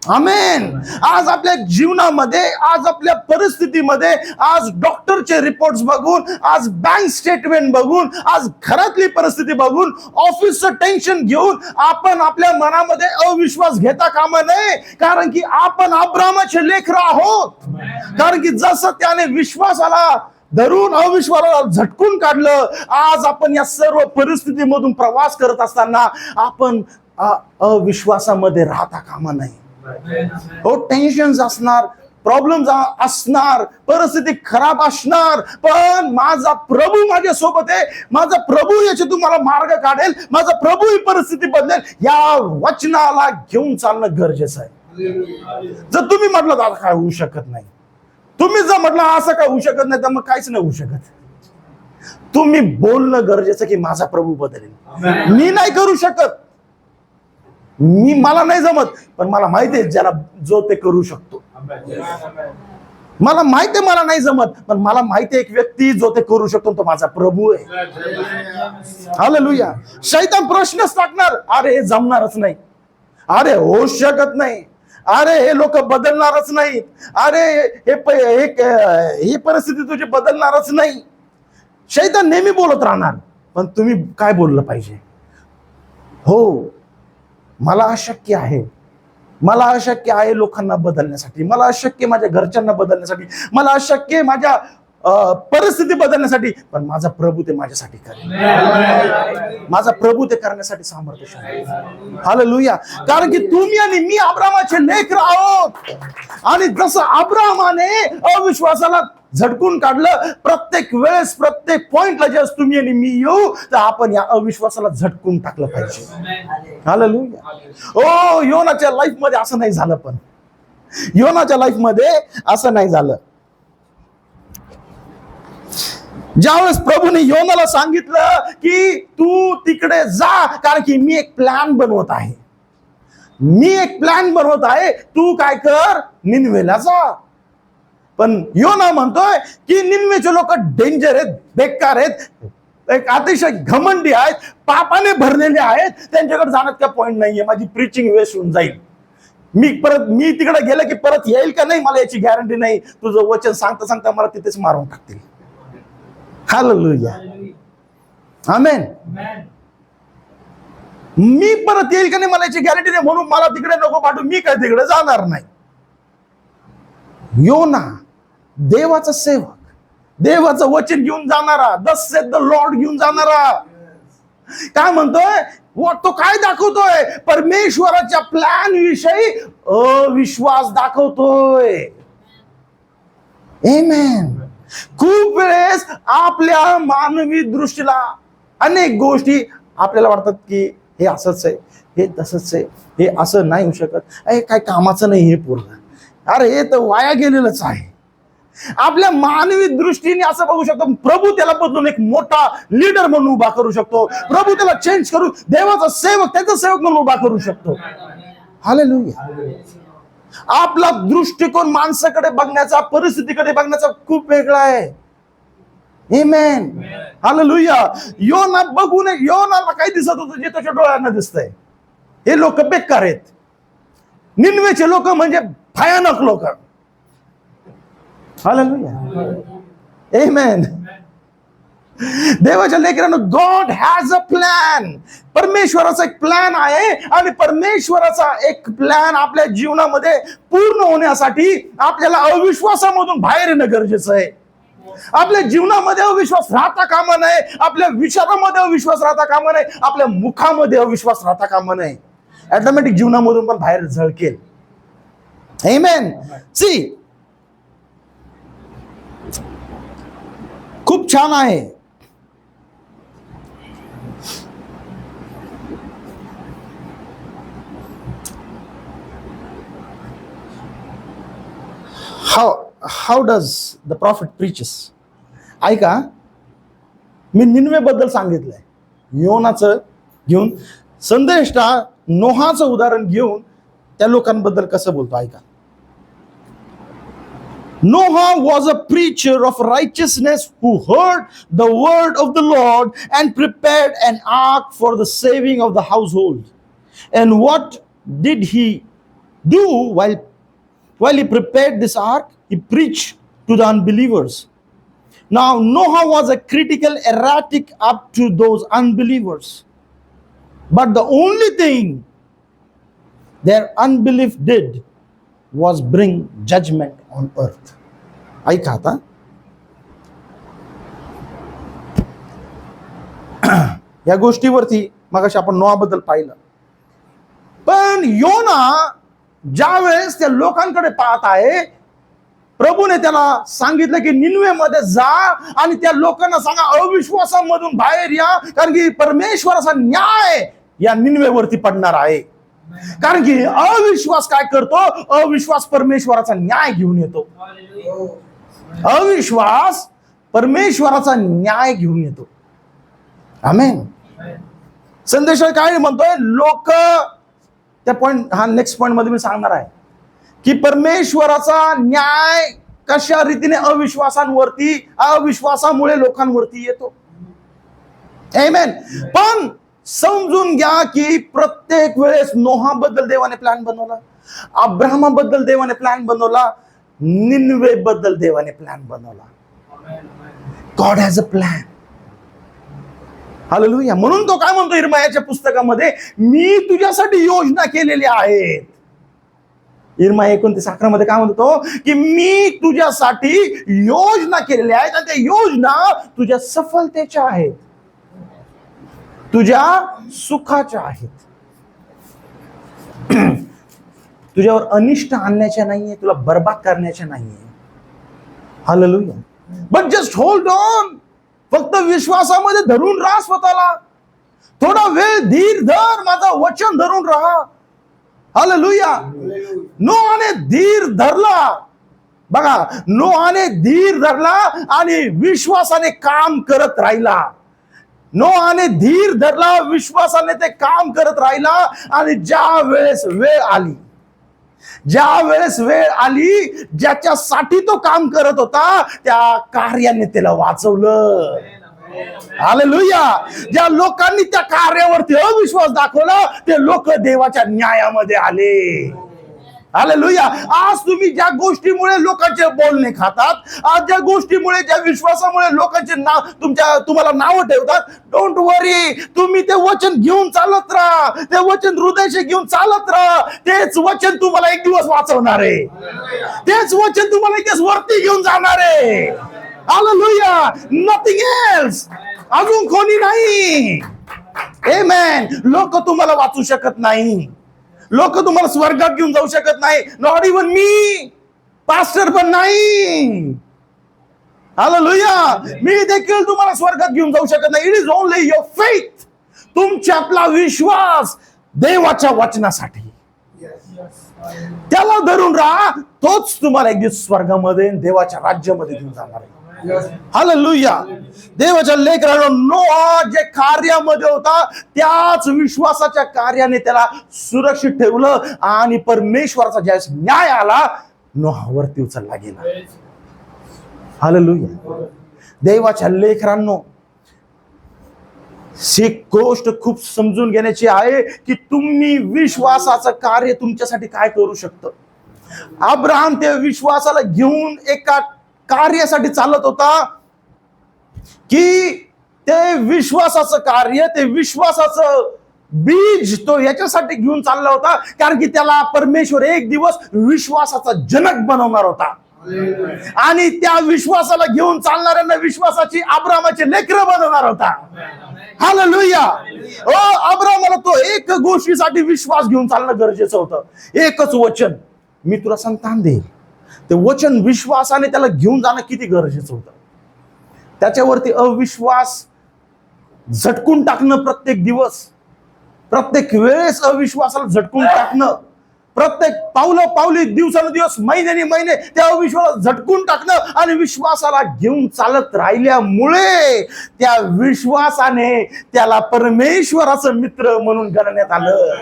आमेन. आज आपल्या जीवनामध्ये, आज आपल्या परिस्थितीमध्ये, आज डॉक्टरचे रिपोर्ट्स बघून, आज बँक स्टेटमेंट बघून, आज घरातली परिस्थिती बघून, ऑफिसचं टेन्शन घेऊन आपण आपल्या मनामध्ये अविश्वास घेता कामा नये. कारण की आपण अब्राहमाचे लेकरं आहोत. कारण की जसं त्याने विश्वासाला धरून अविश्वासाला झटकून काढलं, आज आपण या सर्व परिस्थितीमधून प्रवास करत असताना आपण अविश्वासामध्ये राहता कामा नये. हो, टेन्शन असणार, प्रॉब्लेम असणार, परिस्थिती खराब असणार, पण माझा प्रभू माझ्या सोबत आहे, माझा प्रभू याच्यातून मला मार्ग काढेल, माझा प्रभू ही परिस्थिती बदलेल, या वचनाला घेऊन चालणं गरजेचं आहे. जर तुम्ही म्हटलं दादा काय होऊ शकत नाही, तुम्ही जर म्हटलं असं काय होऊ शकत नाही, तर मग काहीच नाही होऊ शकत. तुम्ही बोलणं गरजेचं की माझा प्रभू बदलेल. मी नाही करू शकत, मला नाही जमत, पण मला माहिती आहे ज्याला जो ते करू शकतो. मला माहिती आहे मला नाही जमत, पण मला माहिती आहे एक व्यक्ती जो ते करू शकतो, तो माझा प्रभू आहे. हालेलुया. शैतान प्रश्नच टाकणार, अरे हे जमणारच नाही, अरे होऊ शकत नाही, अरे हे लोक बदलणारच नाही, अरे ही परिस्थिती तुझी बदलणारच नाही. शैतान नेहमी बोलत राहणार. पण तुम्ही काय बोललं पाहिजे? हो, मला अशक्य आहे, मला अशक्य आहे लोकांना बदलण्यासाठी, मला अशक्य माझ्या घरच्यांना बदलण्यासाठी, मला अशक्य माझ्या परिस्थिती बदलण्यासाठी, पण माझा प्रभू ते माझ्यासाठी करेल. माझा प्रभू ते करण्यासाठी सामर्थ्यशाली. हालेलुया. कारण की तुम्ही आणि मी अब्राहमाचे लेकरं आहोत. आणि जसं अब्राहमाने अविश्वासाला झटकून काढलं, प्रत्येक वेळेस प्रत्येक पॉइंटला जेव्हा तुम्ही आणि मी येऊ, तर आपण या अविश्वासाला झटकून टाकलं पाहिजे. हालेलुया. ओ, योनाच्या लाईफ मध्ये असं नाही झालं, पण योनाच्या लाईफ मध्ये असं नाही झालं. ज्यावेळेस प्रभूने योनाला सांगितलं की तू तिकडे जा, कारण की मी एक प्लॅन बनवत आहे, मी एक प्लॅन बनवत आहे, तू काय कर, निनवेला जा. पण योना म्हणतोय की निनवेचे लोक डेंजर आहेत, बेकार आहेत, एक अतिशय घमंडी आहेत, पापाने भरलेले आहेत, त्यांच्याकडे जाण्यात काय पॉइंट नाहीये, माझी प्रीचिंग वेस्ट होऊन जाईल, मी तिकडे गेलं की परत येईल का नाही मला याची गॅरंटी नाही, तुझं वचन सांगता सांगता मला तिथेच मारून टाकतील. हालेलुया. आमेन. मी परत येईल का नाही मला याची गॅरंटी नाही, म्हणून मला तिकडे नको पाठवू, मी काय तिकडे जाणार नाही. योना देवाचा सेवक, देवाचं वचन घेऊन जाणारा, thus saith the Lord घेऊन जाणारा, काय म्हणतोय, तो काय दाखवतोय, परमेश्वराच्या प्लॅन विषयी अविश्वास दाखवतोय. आमेन. खूप वेळेस आपल्या मानवी दृष्टीला अनेक गोष्टी आपल्याला वाटतात की हे असंच आहे, हे तसंच आहे, हे असं नाही होऊ शकत, हे काय कामाचं नाही, हे पूर्ण, अरे हे तर वाया गेलेलंच आहे. आपल्या मानवी दृष्टीने असं बघू शकतो. प्रभू त्याला बदलून एक मोठा लीडर म्हणून उभा करू शकतो. प्रभू त्याला चेंज करून देवाचा सेवक, त्याचा सेवक म्हणून उभा करू शकतो. हालेलुया. आपला दृष्टिकोन माणसाकडे बघण्याचा, परिस्थितीकडे बघण्याचा खूप वेगळा आहे. आमेन. हालेलुया. योना बघून योनाला काय दिसत होतं जे त्याच्या डोळ्यांना दिसतंय, हे लोक बेकार आहेत, निनवेचे लोक म्हणजे भयानक लोक. हालेलुया. आमेन. देवाच्या लेकरांनो, गॉड हॅज अ प्लॅन. परमेश्वराचा एक प्लॅन आहे आणि परमेश्वराचा एक प्लॅन आपल्या जीवनामध्ये पूर्ण होण्यासाठी आपल्याला अविश्वासामधून बाहेर येणं गरजेचं आहे. आपल्या जीवनामध्ये अविश्वास राहता कामा नये, आपल्या विचारामध्ये अविश्वास राहता कामा नये, आपल्या मुखामध्ये अविश्वास राहता कामा नये. ऑटोमॅटिक जीवनामधून पण बाहेर झळकेल. आमेन. सी, खूप छान आहे. How does the prophet preaches? ऐका, मी निनवे बद्दल सांगितलंय. योनाचं घेऊन संदेष्टा नोहाचं उदाहरण घेऊन त्या लोकांबद्दल कसं बोलतो ऐका. Noah was a preacher of righteousness who heard the word of the Lord and prepared an ark for the saving of the household. And what did he do while he prepared this ark? He preached to the unbelievers. Now, Noah was a critical, erratic up to those unbelievers. But the only thing their unbelief did was bring judgment on earth. ऐका आता, या गोष्टीवरती मगाशी आपण नोआबद्दल पाहिलं. पण योना ज्या वेळेस त्या लोकांकडे पाहत आहे, प्रभूने त्याला सांगितलं की निनवेमध्ये जा आणि त्या लोकांना सांगा अविश्वासामधून बाहेर या, कारण की परमेश्वराचा न्याय या निनवेवरती पडणार आहे. कारण की अविश्वास काय करतो? अविश्वास परमेश्वराचा न्याय घेऊन येतो. अविश्वास परमेश्वराचा न्याय घेऊन येतो. आमेन. संदेश काय म्हणतोय? लोक, त्या पॉइंट, हा नेक्स्ट पॉइंट मध्ये मी सांगणार आहे की परमेश्वराचा न्याय कशा रीतीने अविश्वासामुळे लोकांवरती येतो. आमेन. पण समजून घ्या की प्रत्येक वेळेस नोहाबद्दल देवाने प्लॅन बनवला, अब्राहमाबद्दल देवाने प्लॅन बनवला, निनवे बद्दल देवाने प्लॅन बनवला. God has a plan. Hallelujah. म्हणून तो काय म्हणतो इर्मायाच्या पुस्तकामध्ये, मी तुझ्यासाठी योजना केलेली आहेत. इर्माया 29:11 मध्ये काय म्हणतो की मी तुझ्यासाठी योजना केलेल्या आहेत आणि त्या योजना तुझ्या सफलतेच्या आहेत, तुझ्या सुखाच्या आहेत. तुझ्यावर अनिष्ट आणण्याच्या नाहीये, तुला बर्बाद करण्याच्या नाहीये. Hallelujah. But just hold on. फक्त विश्वासामध्ये धरून राहा स्वतःला. थोडा वेळ धीर धर, माझं वचन धरून राहा. हालेलुया. नोआने धीर धरला. बघा, नोआने धीर धरला आणि विश्वासाने काम करत राहिला. नोआने धीर धरला, विश्वासाने ते काम करत राहिला. आणि ज्या वेळेस वेळ आली ज्याच्यासाठी तो काम करत होता, त्या कार्याने त्याला वाचवलं. हालेलुया. ज्या लोकांनी त्या कार्यावरती अविश्वास दाखवला, ते लोक देवाच्या न्यायामध्ये आले. हालेलुया. आज तुम्ही ज्या गोष्टीमुळे लोकांचे बोलणे खातात, आज ज्या गोष्टीमुळे, ज्या विश्वासामुळे लोकांचे तुम्हाला नाव ठेवतात, डोंट वरी. तुम्ही ते वचन घेऊन चालत राहा, ते वचन हृदयाशी घेऊन चालत राहा. तेच वचन तुम्हाला एक दिवस वाचवणार आहे. तेच वचन तुम्हाला एक दिवस वरती घेऊन जाणार आहे. हालेलुया. Nothing else. अजून कोणी नाही. आमेन. लोक तुम्हाला वाचू शकत नाही. लोक तुम्हाला स्वर्गात घेऊन जाऊ शकत नाही. नॉट इवन मी, पास्टर पण नाही. हालेलुया. मी देखील तुम्हाला स्वर्गात घेऊन जाऊ शकत नाही. It is only your faith. तुमच्यातला विश्वास देवाच्या वचनासाठी, त्याला धरून राहा. तोच तुम्हाला एक दिवस स्वर्गामध्ये, देवाच्या राज्यामध्ये घेऊन जाणार आहे. हालेलुया. देवाच्या लेकरांनो, नोआ जे कार्यामध्ये होता, त्याच विश्वासाच्या कार्याने त्याला सुरक्षित ठेवलं आणि परमेश्वराचा ज्यावेळेस न्याय आला, नोहावरती उचलला गेला. हालेलुया. देवाच्या लेकरांनो, ही गोष्ट खूप समजून घेण्याची आहे की तुम्ही विश्वासाचं कार्य तुमच्यासाठी काय करू शकतं. अब्राहम ते विश्वासाला घेऊन एका कार्यासाठी चालत होता की ते विश्वासाचं कार्य, ते विश्वासाचं बीज तो याच्यासाठी घेऊन चालला होता, कारण की त्याला परमेश्वर एक दिवस विश्वासाचा जनक बनवणार होता. आणि त्या विश्वासाला घेऊन चालणाऱ्यांना विश्वासाची अब्रामाचे लेकरं बनवणार होता. हालेलुया. अब्रामाला तो एक गोष्टीसाठी विश्वास घेऊन चालणं गरजेचं होतं. एकच वचन, मी तुला संतान देईल. ते वचन विश्वासाने त्याला घेऊन जाणं किती गरजेचं होतं. त्याच्यावरती अविश्वास झटकून टाकणं, प्रत्येक दिवस, प्रत्येक वेळेस अविश्वासाला झटकून टाकणं, प्रत्येक पावली, दिवसानुदिवस, महिन्याने महिने त्या अविश्वासाला झटकून टाकणं आणि विश्वासाला घेऊन चालत राहिल्यामुळे त्या विश्वासाने त्याला परमेश्वराचं मित्र म्हणून गणण्यात आलं.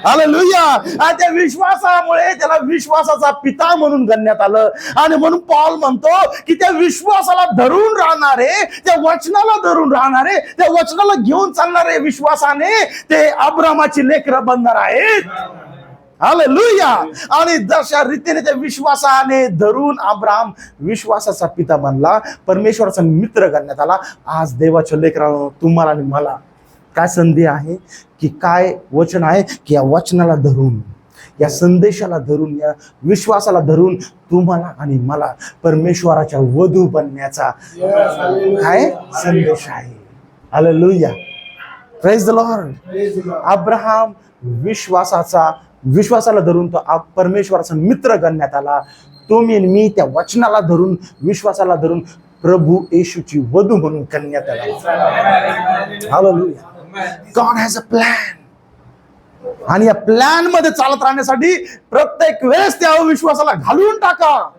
हालेलुया. आणि त्या विश्वासामुळे त्याला विश्वासाचा पिता म्हणून गणण्यात आलं. आणि म्हणून पौल म्हणतो की त्या विश्वासाला धरून राहणारे, त्या वचनाला धरून राहणारे, त्या वचनाला घेऊन चालणारे विश्वासाने ते अब्रामाची लेकरं बनणार आहेत. हालेलुया. आणि जशा रीतीने त्या विश्वासाने धरून अब्राम विश्वासाचा पिता बनला, परमेश्वराचा मित्र करण्यात आला. आज देवाच्या लेकरांनो, तुम्हाला आणि मला काय संधी आहे, की काय वचन आहे, की या वचनाला धरून, या संदेशाला धरून, या विश्वासाला धरून तुम्हाला आणि मला परमेश्वराच्या वधू बनण्याचा काय संदेश आहे. Hallelujah. Praise the lord. Abraham विश्वासाला धरून तो परमेश्वराचा मित्र गणण्यात आला. तुम्ही मी त्या वचनाला धरून, विश्वासाला धरून प्रभू येशूची वधू म्हणून गणण्यात आला. Hallelujah. God has a plan. आणि या प्लॅन मध्ये चालत राहण्यासाठी प्रत्येक वेळेस त्या अविश्वासाला घालून टाका.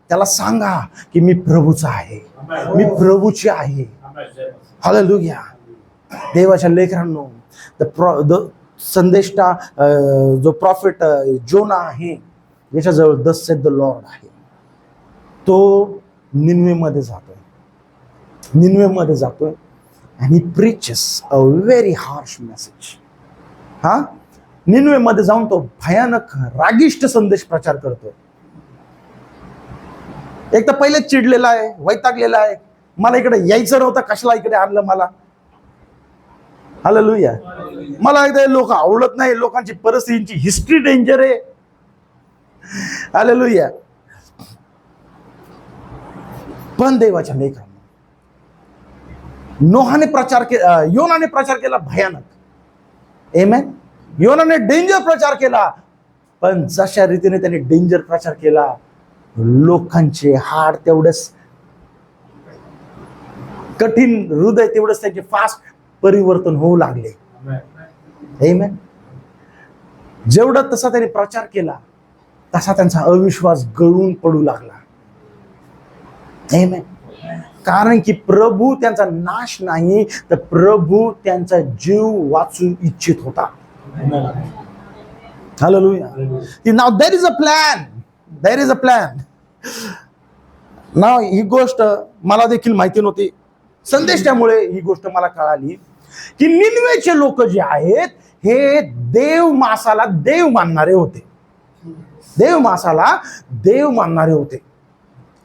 त्याला सांगा की मी प्रभूचा आहे, मी प्रभूची आहे. हालेलुया. देवाच्या लेकरांनो, संदेष्टा जो प्रॉफिट जोना आहे, याच्याजवळ दस सेड द लॉर्ड आहे. तो निनवेमध्ये जातोय आणि preaches a very harsh message. निनवेमध्ये जाऊन तो भयानक रागिष्ट संदेश प्रचार करतोय. एक तर पहिलेच चिडलेला आहे, वैतागलेला आहे, मला इकडे यायचं नव्हतं, कशाला इकडे आणलं मला. हालेलुया. मला एकदा लोक आवडत नाही, लोकांची परिस्थितीची हिस्ट्री डेंजर आहे. हालेलुया. पण देवाच्या लेकरांनो, योनाने प्रचार केला भयानक. आमेन. योनाने डेंजर प्रचार केला. पण जशा रीतीने त्याने डेंजर प्रचार केला, लोकांचे हाड तेवढेच कठीण, हृदय तेवढंच त्यांचे फास्ट परिवर्तन होऊ लागले. आमेन. जेवढा तसा त्याने प्रचार केला, तसा त्यांचा अविश्वास गळून पडू लागला. आमेन. कारण की प्रभू त्यांचा नाश नाही, तर प्रभू त्यांचा जीव वाचू इच्छित होता. Hallelujah. Now there is a plan. Now ही गोष्ट मला देखील माहिती नव्हती. संदेशामुळे ही गोष्ट मला कळाली की निनवेचे लोक जे आहेत, हे देव मासाला देव मानणारे होते.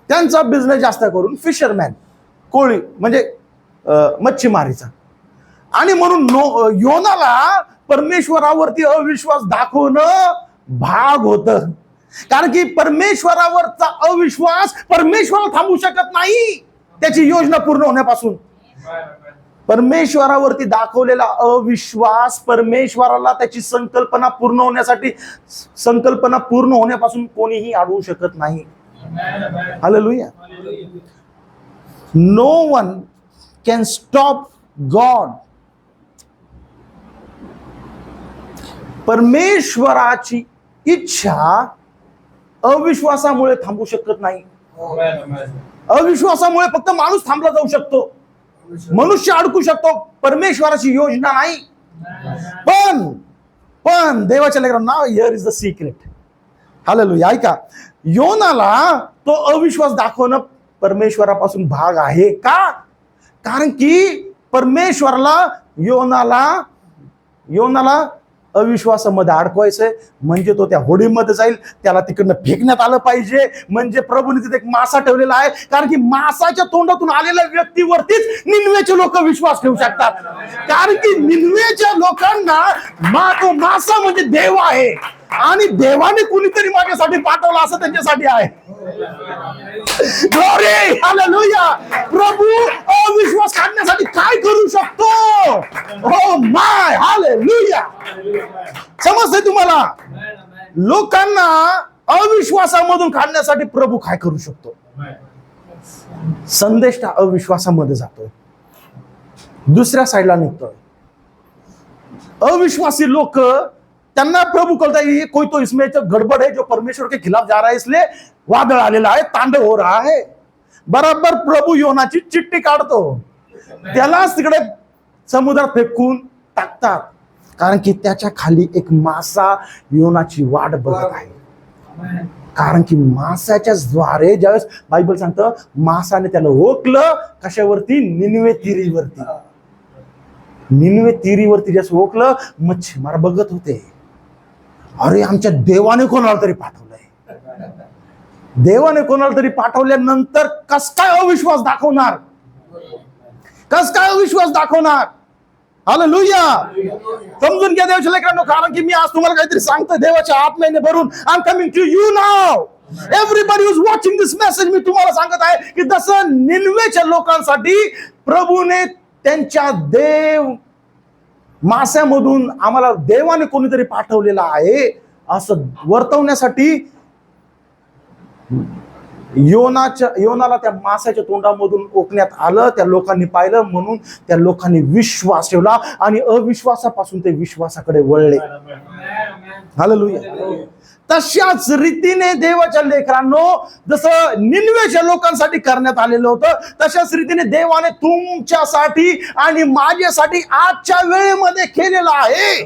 त्यांचा बिझनेस जास्त करून फिशरमॅन, कोळी म्हणजे मच्छीमारीचा. आणि म्हणून योनाला परमेश्वरावरती अविश्वास दाखवणं भाग होतं. कारण की परमेश्वरावरचा अविश्वास परमेश्वराला थांबवू शकत नाही त्याची योजना पूर्ण होण्यापासून. परमेश्वरावरती दाखवलेला अविश्वास परमेश्वराला त्याची संकल्पना पूर्ण होण्यापासून कोणीही अडवू शकत नाही. Hallelujah. No one can stop God. परमेश्वराची इच्छा अविश्वासामुळे थांबू शकत नाही. अविश्वासामुळे फक्त माणूस थांबला जाऊ शकतो, मनुष्य अडकू शकतो, परमेश्वराची योजना नाही. पण देवाच्या लेकरांना, here is the secret. Hallelujah. ऐका, योनाला तो अविश्वास दाखवणं परमेश्वरापासून भाग आहे का? कारण की परमेश्वराला योनाला अविश्वासामध्ये अडकवायचंय, म्हणजे तो त्या होडीमध्ये जाईल, त्याला तिकडनं फेकण्यात आलं पाहिजे. म्हणजे प्रभूने तिथे एक मासा ठेवलेला आहे, कारण की मासाच्या तोंडातून आलेल्या व्यक्तीवरतीच निनवेचे लोक विश्वास ठेवू शकतात. कारण की निनवेच्या लोकांना तो मासा म्हणजे देव आहे, आणि देवाने कुणीतरी माझ्यासाठी पाठवलं असं त्यांच्यासाठी आहे. Glory, hallelujah. प्रभू अविश्वास काढण्यासाठी काय करू शकतो? Oh my, hallelujah. समजतंय तुम्हाला? लोकांना अविश्वासामधून काढण्यासाठी प्रभू काय करू शकतो? संदेश त्या अविश्वासामध्ये जातोय, दुसऱ्या साईडला निघतोय. अविश्वासी लोक, त्यांना प्रभु कहता है ये कोई तो इसमें जो गड़बड़ है, जो परमेश्वर के खिलाफ जा रहा है, इसलिए वादळ आलेला आहे, तांडव हो रहा है. बराबर प्रभू योनाची चिठ्ठी काढतो, त्यालाच तिकडे समुद्रात फेकून टाकतात, कारण की त्याच्या खाली एक मासा योनाची वाट बघत आहे. कारण की मासाच्या द्वारे ज्यावेळेस बायबल सांगतं, मासाने त्याला ओकलं कशावरती? निनवे तिरीवरती. निनवे तिरीवरती जसं ओकलं, मच्छीमार बघत होते, अरे आमच्या देवाने कोणाला तरी पाठवलंय. देवाने कोणाला तरी पाठवल्यानंतर कस काय अविश्वास दाखवणार? कस काय अविश्वास दाखवणार? हालेलुया. समजून घ्या देवाच्या लेकरांनो, कारण की मी आज तुम्हाला काहीतरी सांगतोय देवाच्या आत्म्याने भरून. I am coming to you now. Everybody who is watching this message, मी तुम्हाला सांगत आहे की जसं निनवेच्या लोकांसाठी प्रभूने त्यांच्या देव माश्यामधून आम्हाला देवाने कोणीतरी पाठवलेला आहे असं वर्तवण्यासाठी योनाला त्या मासाच्या तोंडामधून ओकण्यात आलं. त्या लोकांनी पाहिलं, म्हणून त्या लोकांनी विश्वास ठेवला आणि अविश्वासापासून ते विश्वासाकडे वळले. हालेलुया. तशाच रीतीने देवाच्या लेकरांनो, जसं निनवेच्या लोकांसाठी करण्यात आलेलं होतं, तशाच रीतीने देवाने तुमच्यासाठी आणि माझ्यासाठी आजच्या वेळेमध्ये केलेलं आहे.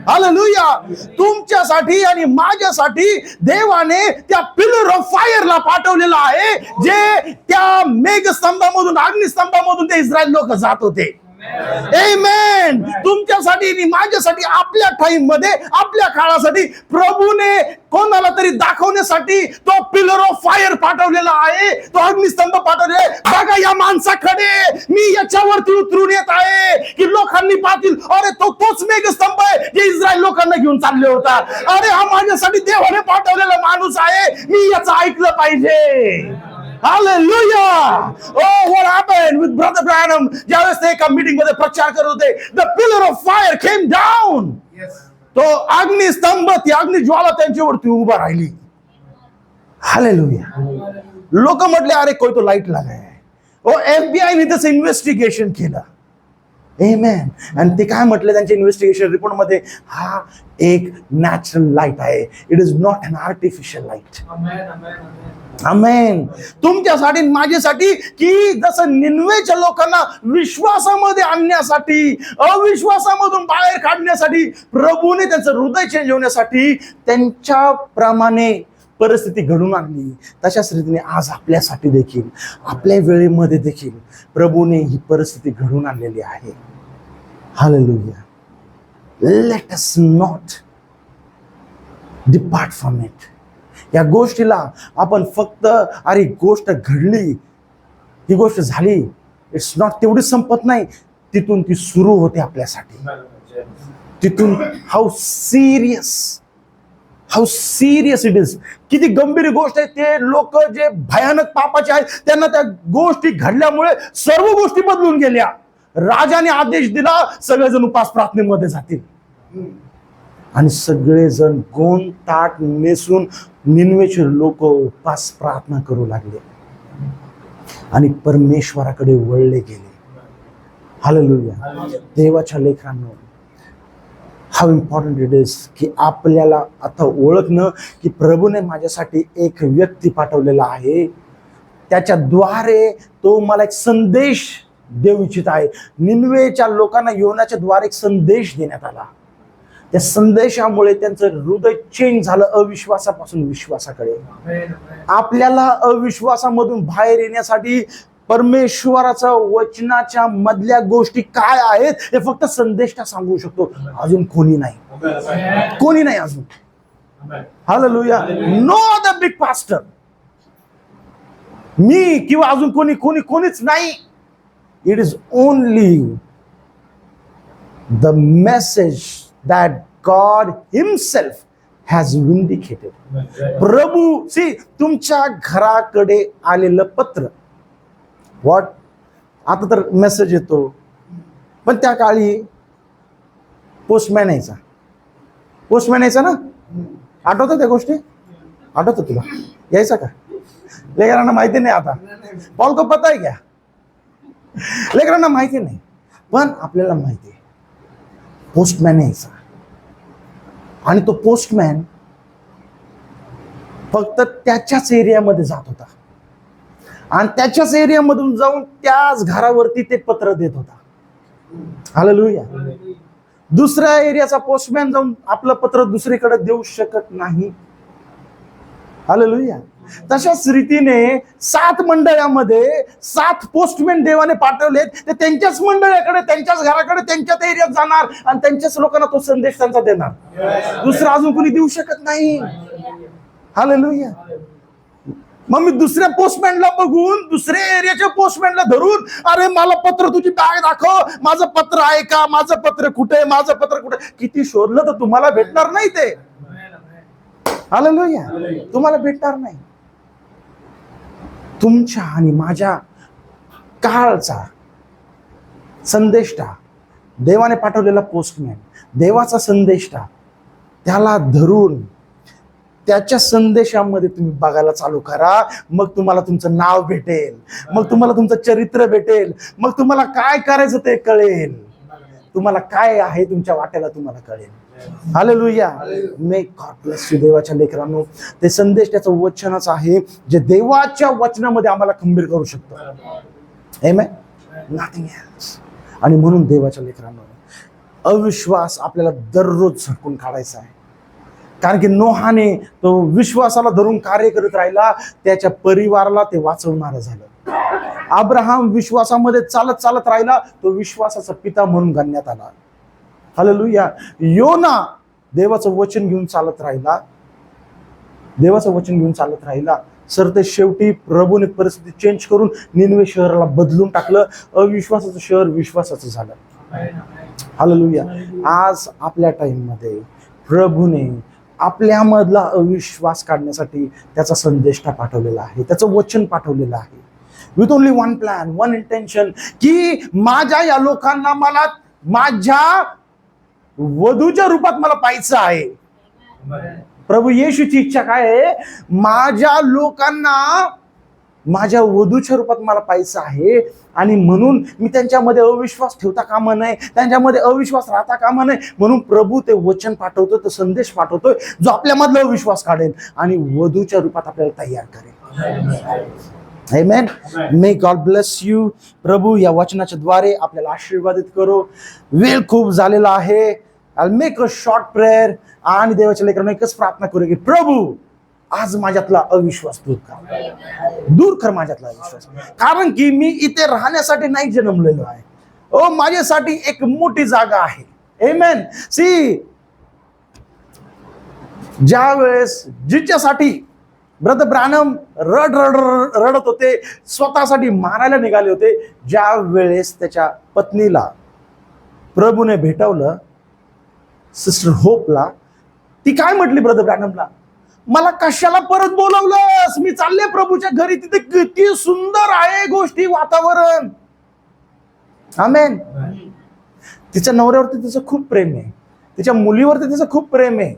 हालेलुया. तुमच्यासाठी आणि माझ्यासाठी देवाने त्या पिलर ऑफ फायरला पाठवलेलं आहे, जे त्या मेघस्तंभामधून, अग्निस्तंभामधून ते इस्रायल लोक जात होते. आमेन. तुमच्यासाठी आणि माझ्यासाठी, आपल्या टाइम मध्ये, आपल्या काळासाठी प्रभूने कोणाला तरी दाखवण्यासाठी तो पिलर ऑफ फायर पाठवलेला आहे, तो अग्निस्तंभ पाठवलेला आहे. बघा या माणसाकडे, मी याच्यावरती उतरून येत आहे की लोकांनी पाहतील, अरे तोच मेघस्तंभ आहे जे इस्रायल लोकांना घेऊन चालले होता. अरे हा माझ्यासाठी देवाने पाठवलेला माणूस आहे, मी याचं ऐकलं पाहिजे. Hallelujah! Oh, what happened with Brother Branham? ज्यावेळेस ते एका मीटिंग मध्ये प्रचार करत होते, the pillar of fire came down. तो अग्निस्तंभ, ती अग्निज्वाला त्यांच्यावरती उभा राहिली. हालेलुया. लोक म्हटले, अरे कोई तो लाईट लगाय. ओ FBI ने त्याचं इन्व्हेस्टिगेशन केलं. आमेन. आणि ते काय म्हटले त्यांच्या इन्व्हेस्टिगेशन रिपोर्ट मध्ये, हा एक नॅचरल लाईट आहे, it is not an artificial light. Amen. तुमच्यासाठी, माझ्यासाठी, की जसं निनवेच्या लोकांना विश्वासामध्ये आणण्यासाठी, अविश्वासामधून बाहेर काढण्यासाठी, प्रभूने त्यांचं हृदय चेंज होण्यासाठी त्यांच्याप्रमाणे परिस्थिती घडून आणली, तशाच रीतीने आज आपल्यासाठी देखील, आपल्या वेळेमध्ये देखील प्रभूने ही परिस्थिती घडून आणलेली आहे. Hallelujah. Let us not depart from it. या गोष्टीला आपण फक्त, अरे गोष्ट घडली, ही गोष्ट झाली, इट्स नॉट, तेवढी संपत नाही, तिथून ती सुरू होते आपल्यासाठी. तिथून हाऊ सिरियस इट इज, किती गंभीर गोष्ट आहे. ते लोक जे भयानक पापाचे आहेत, त्यांना त्या गोष्टी घडल्यामुळे सर्व गोष्टी बदलून गेल्या. राजाने आदेश दिला, सगळेजण उपास प्रार्थनेमध्ये जातील, आणि सगळेजण गोंद ताट नेसून निनवेचे लोक उपास प्रार्थना करू लागले आणि परमेश्वराकडे वळले गेले. हालेलुया. देवाच्या लेकरांनो, हाऊ इम्पॉर्टंट इट इज की आपल्याला आता ओळखणं की प्रभूने माझ्यासाठी एक व्यक्ती पाठवलेला आहे, त्याच्याद्वारे तो मला एक संदेश देऊ इच्छित आहे. निनवेच्या लोकांना योनाच्या द्वारे एक संदेश देण्यात आला. त्या संदेशामुळे त्यांचं हृदय चेंज झालं, अविश्वासापासून विश्वासाकडे. आपल्याला अविश्वासामधून बाहेर येण्यासाठी परमेश्वराच्या वचनाच्या मधल्या गोष्टी काय आहेत हे फक्त संदेष्टा सांगू शकतो, अजून कोणी नाही, कोणी नाही अजून. Hallelujah. No other big pastor, मी किंवा अजून कोणीच नाही. It is only the message that God himself has vindicated. प्रभू तुमच्या घराकडे आलेलं पत्र, व्हॉट, आता तर मेसेज येतो, पण त्या काळी पोस्टमॅन यायचा ना, आठवतं त्या गोष्टी, आठवतं तुला, यायचा का? लेकरांना माहिती नाही आता, पॉल को पता है क्या, लेकरांना माहिती नाही, पण आपल्याला माहिती आहे पोस्टमॅन यायचा. आणि तो पोस्टमॅन फक्त त्याच्याच एरियामध्ये जात होता आणि त्याच्याच एरियामधून जाऊन त्याच घरावरती ते पत्र देत होता. हालेलुया. दुसऱ्या एरियाचा पोस्टमॅन जाऊन आपलं पत्र दुसरीकडे देऊ शकत नाही. हालेलुया. तशाच रीतीने 7 मंडळामध्ये 7 पोस्टमॅन देवाने पाठवलेत. ते त्यांच्याच मंडळाकडे, त्यांच्याच घराकडे, त्यांच्याच एरियात जाणार आणि त्यांच्याच लोकांना तो संदेश त्यांचा देणार. दुसरा अजून कोणी देऊ शकत नाही. हालेलुया. मग मी दुसऱ्या पोस्टमॅनला बघून, दुसऱ्या एरियाच्या पोस्टमॅनला धरून, अरे मला पत्र, तुझी बॅग दाखव, माझं पत्र आहे का, माझं पत्र कुठे, माझं पत्र कुठे, किती शोधलं तर तुम्हाला भेटणार नाही ते. हालेलुया. तुम्हाला भेटणार नाही. तुमच्या आणि माझ्या काळचा संदेष्टा, देवाने पाठवलेला पोस्टमॅन, देवाचा संदेष्टा, त्याला धरून त्याच्या संदेशामध्ये तुम्ही बघायला चालू करा. मग तुम्हाला तुमचं नाव भेटेल, मग तुम्हाला तुमचं चरित्र भेटेल, मग तुम्हाला काय करायचं ते कळेल, तुम्हाला काय आहे तुमच्या वाट्याला तुम्हाला कळेल. Hallelujah. May God bless you. देवाच्या लेकरांनो, ते संदेश त्याचं वचनच आहे जे देवाच्या वचनामध्ये आम्हाला खंबीर करू शकतो. आमेन. Nothing else. आणि म्हणून देवाच्या लेकरांनो, अविश्वास आपल्याला दररोज झटकून काढायचा आहे. कारण की नोहाने तो विश्वासाला धरून कार्य करत राहिला, त्याच्या परिवाराला ते वाचवणारं झालं. अब्राहम विश्वासामध्ये चालत चालत राहिला, तो विश्वासाचा पिता म्हणून गणण्यात आला. हालेलुया. योना देवाचं वचन घेऊन चालत राहिला, देवाचं वचन घेऊन चालत राहिला. सर ते शेवटी प्रभूने परिस्थिती चेंज करून निनवे शहराला बदलून टाकलं. अविश्वासाचं शहर विश्वासाचं झालं. हालेलुया. आज आपल्या टाइम मध्ये प्रभूने आपल्यामधला अविश्वास काढण्यासाठी त्याचा संदेश पाठवलेला आहे, त्याचं वचन पाठवलेलं आहे. With only one plan, one intention, की माझ्या या लोकांना मला माझ्या वधूच्या रूपात मला पाहायचं आहे. प्रभू येशूची इच्छा काय आहे? माझ्या लोकांना माझ्या वधूच्या रूपात मला पाहायचं आहे. आणि म्हणून मी त्यांच्यामध्ये अविश्वास ठेवता कामा नये, त्यांच्यामध्ये अविश्वास राहता कामा नये. म्हणून प्रभू ते वचन पाठवतो, तो संदेश पाठवतोय जो आपल्यामधला अविश्वास काढेल आणि वधूच्या रूपात आपल्याला तयार करेल. Amen. May God bless you. प्रभू या वचनाच्या द्वारे आपल्याला आशीर्वादित करो. वेळ खूप झालेला आहे. I make a short prayer. आणि देवाच्या लेकरांना एकच प्रार्थना करू की प्रभू आज माझ्यातला अविश्वास दूर कर माझ्यातला अविश्वास. कारण की मी इथे राहण्यासाठी नाही जन्मलेलो आहे. ओ, माझ्यासाठी एक मोठी जागा आहे. आमेन. सी, ज्या वेळेस जिच्यासाठी ब्रदर ब्रॅनम रडत होते, स्वतःसाठी मारायला निघाले होते, ज्या वेळेस त्याच्या पत्नीला प्रभूने भेटवलं, सिस्टर होपला, ती काय म्हटली ब्रदर ब्रॅनमला? मला कशाला परत बोलवलंस? मी चालले प्रभूच्या घरी, तिथे किती सुंदर आहे गोष्टी, वातावरण. आमेन. तिच्या नवऱ्यावरती तिचं खूप प्रेम आहे, तिच्या मुलीवरती तिचं खूप प्रेम आहे,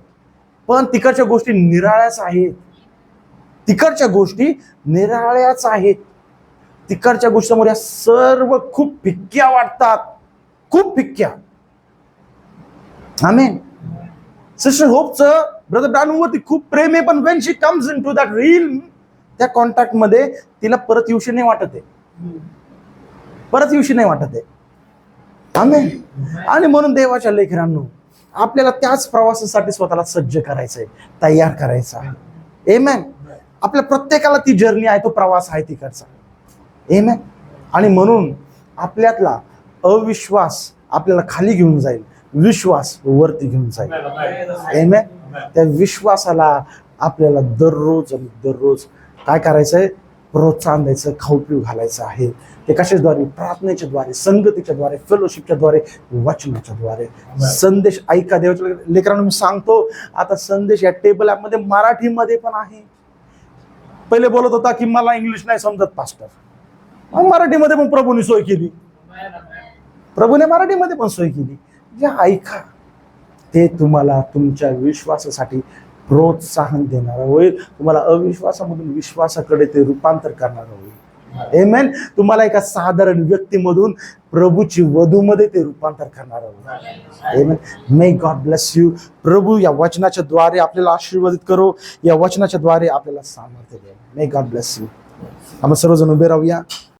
पण तिकडच्या गोष्टी निराळ्याच आहेत. तिकडच्या गोष्टी निराळ्याच आहेत. तिकडच्या गोष्टींवर या सर्व खूप फिक्क्या वाटतात, खूप फिक्क्या. आमेन. सिस्टर होपचं ब्रदर ब्रॅनमवरती खूप प्रेम आहे, पण when she comes in to that reel, त्या कॉन्टॅक्ट मध्ये तिला परत येऊशी नाही वाटत आहे, परत येऊशी नाही वाटत आहे. आमेन. आणि म्हणून देवाच्या लेकरांनो, आपल्याला त्याच प्रवासासाठी स्वतःला सज्ज करायचंय, तयार करायचं आहे. आमेन. आपल्या प्रत्येकाला ती जर्नी आहे, तो प्रवास आहे तिकडचा. आमेन. आणि म्हणून आपल्यातला अविश्वास आपल्याला खाली घेऊन जाईल, विश्वास वरती घेऊन जाईल. आमेन. त्या विश्वासाला आपल्याला दररोज आणि दररोज काय करायचंय? प्रोत्साहन द्यायचं, खाऊ पिऊ घालायचं आहे. ते कशाद्वारे? प्रार्थनेच्या द्वारे, संगतीच्या द्वारे, फेलोशिपच्या द्वारे, वचनाच्या द्वारे. संदेश ऐका. देवाच्या लेकरांना मी सांगतो, आता संदेश या टेबल ॲपमध्ये मराठीमध्ये पण आहे. पहिले बोलत होता की मला इंग्लिश नाही समजत पास्टर, मग मराठीमध्ये पण प्रभूने सोय केली. प्रभूने मराठीमध्ये पण सोय केली. जे ऐका ते तुम्हाला तुमच्या विश्वासासाठी प्रोत्साहन देणार होईल. तुम्हाला अविश्वासामधून विश्वासाकडे ते रूपांतर करणार होईल. आमेन. तुम्हाला एका साधारण व्यक्तीमधून प्रभूची वधूमध्ये ते रूपांतर करणार होईल. Amen. May God bless you. प्रभू या वचनाच्या द्वारे आपल्याला आशीर्वादित करो, या वचनाच्या द्वारे आपल्याला सामर्थ्य दे. May God bless you. आपण सर्वजण उभे राहूया.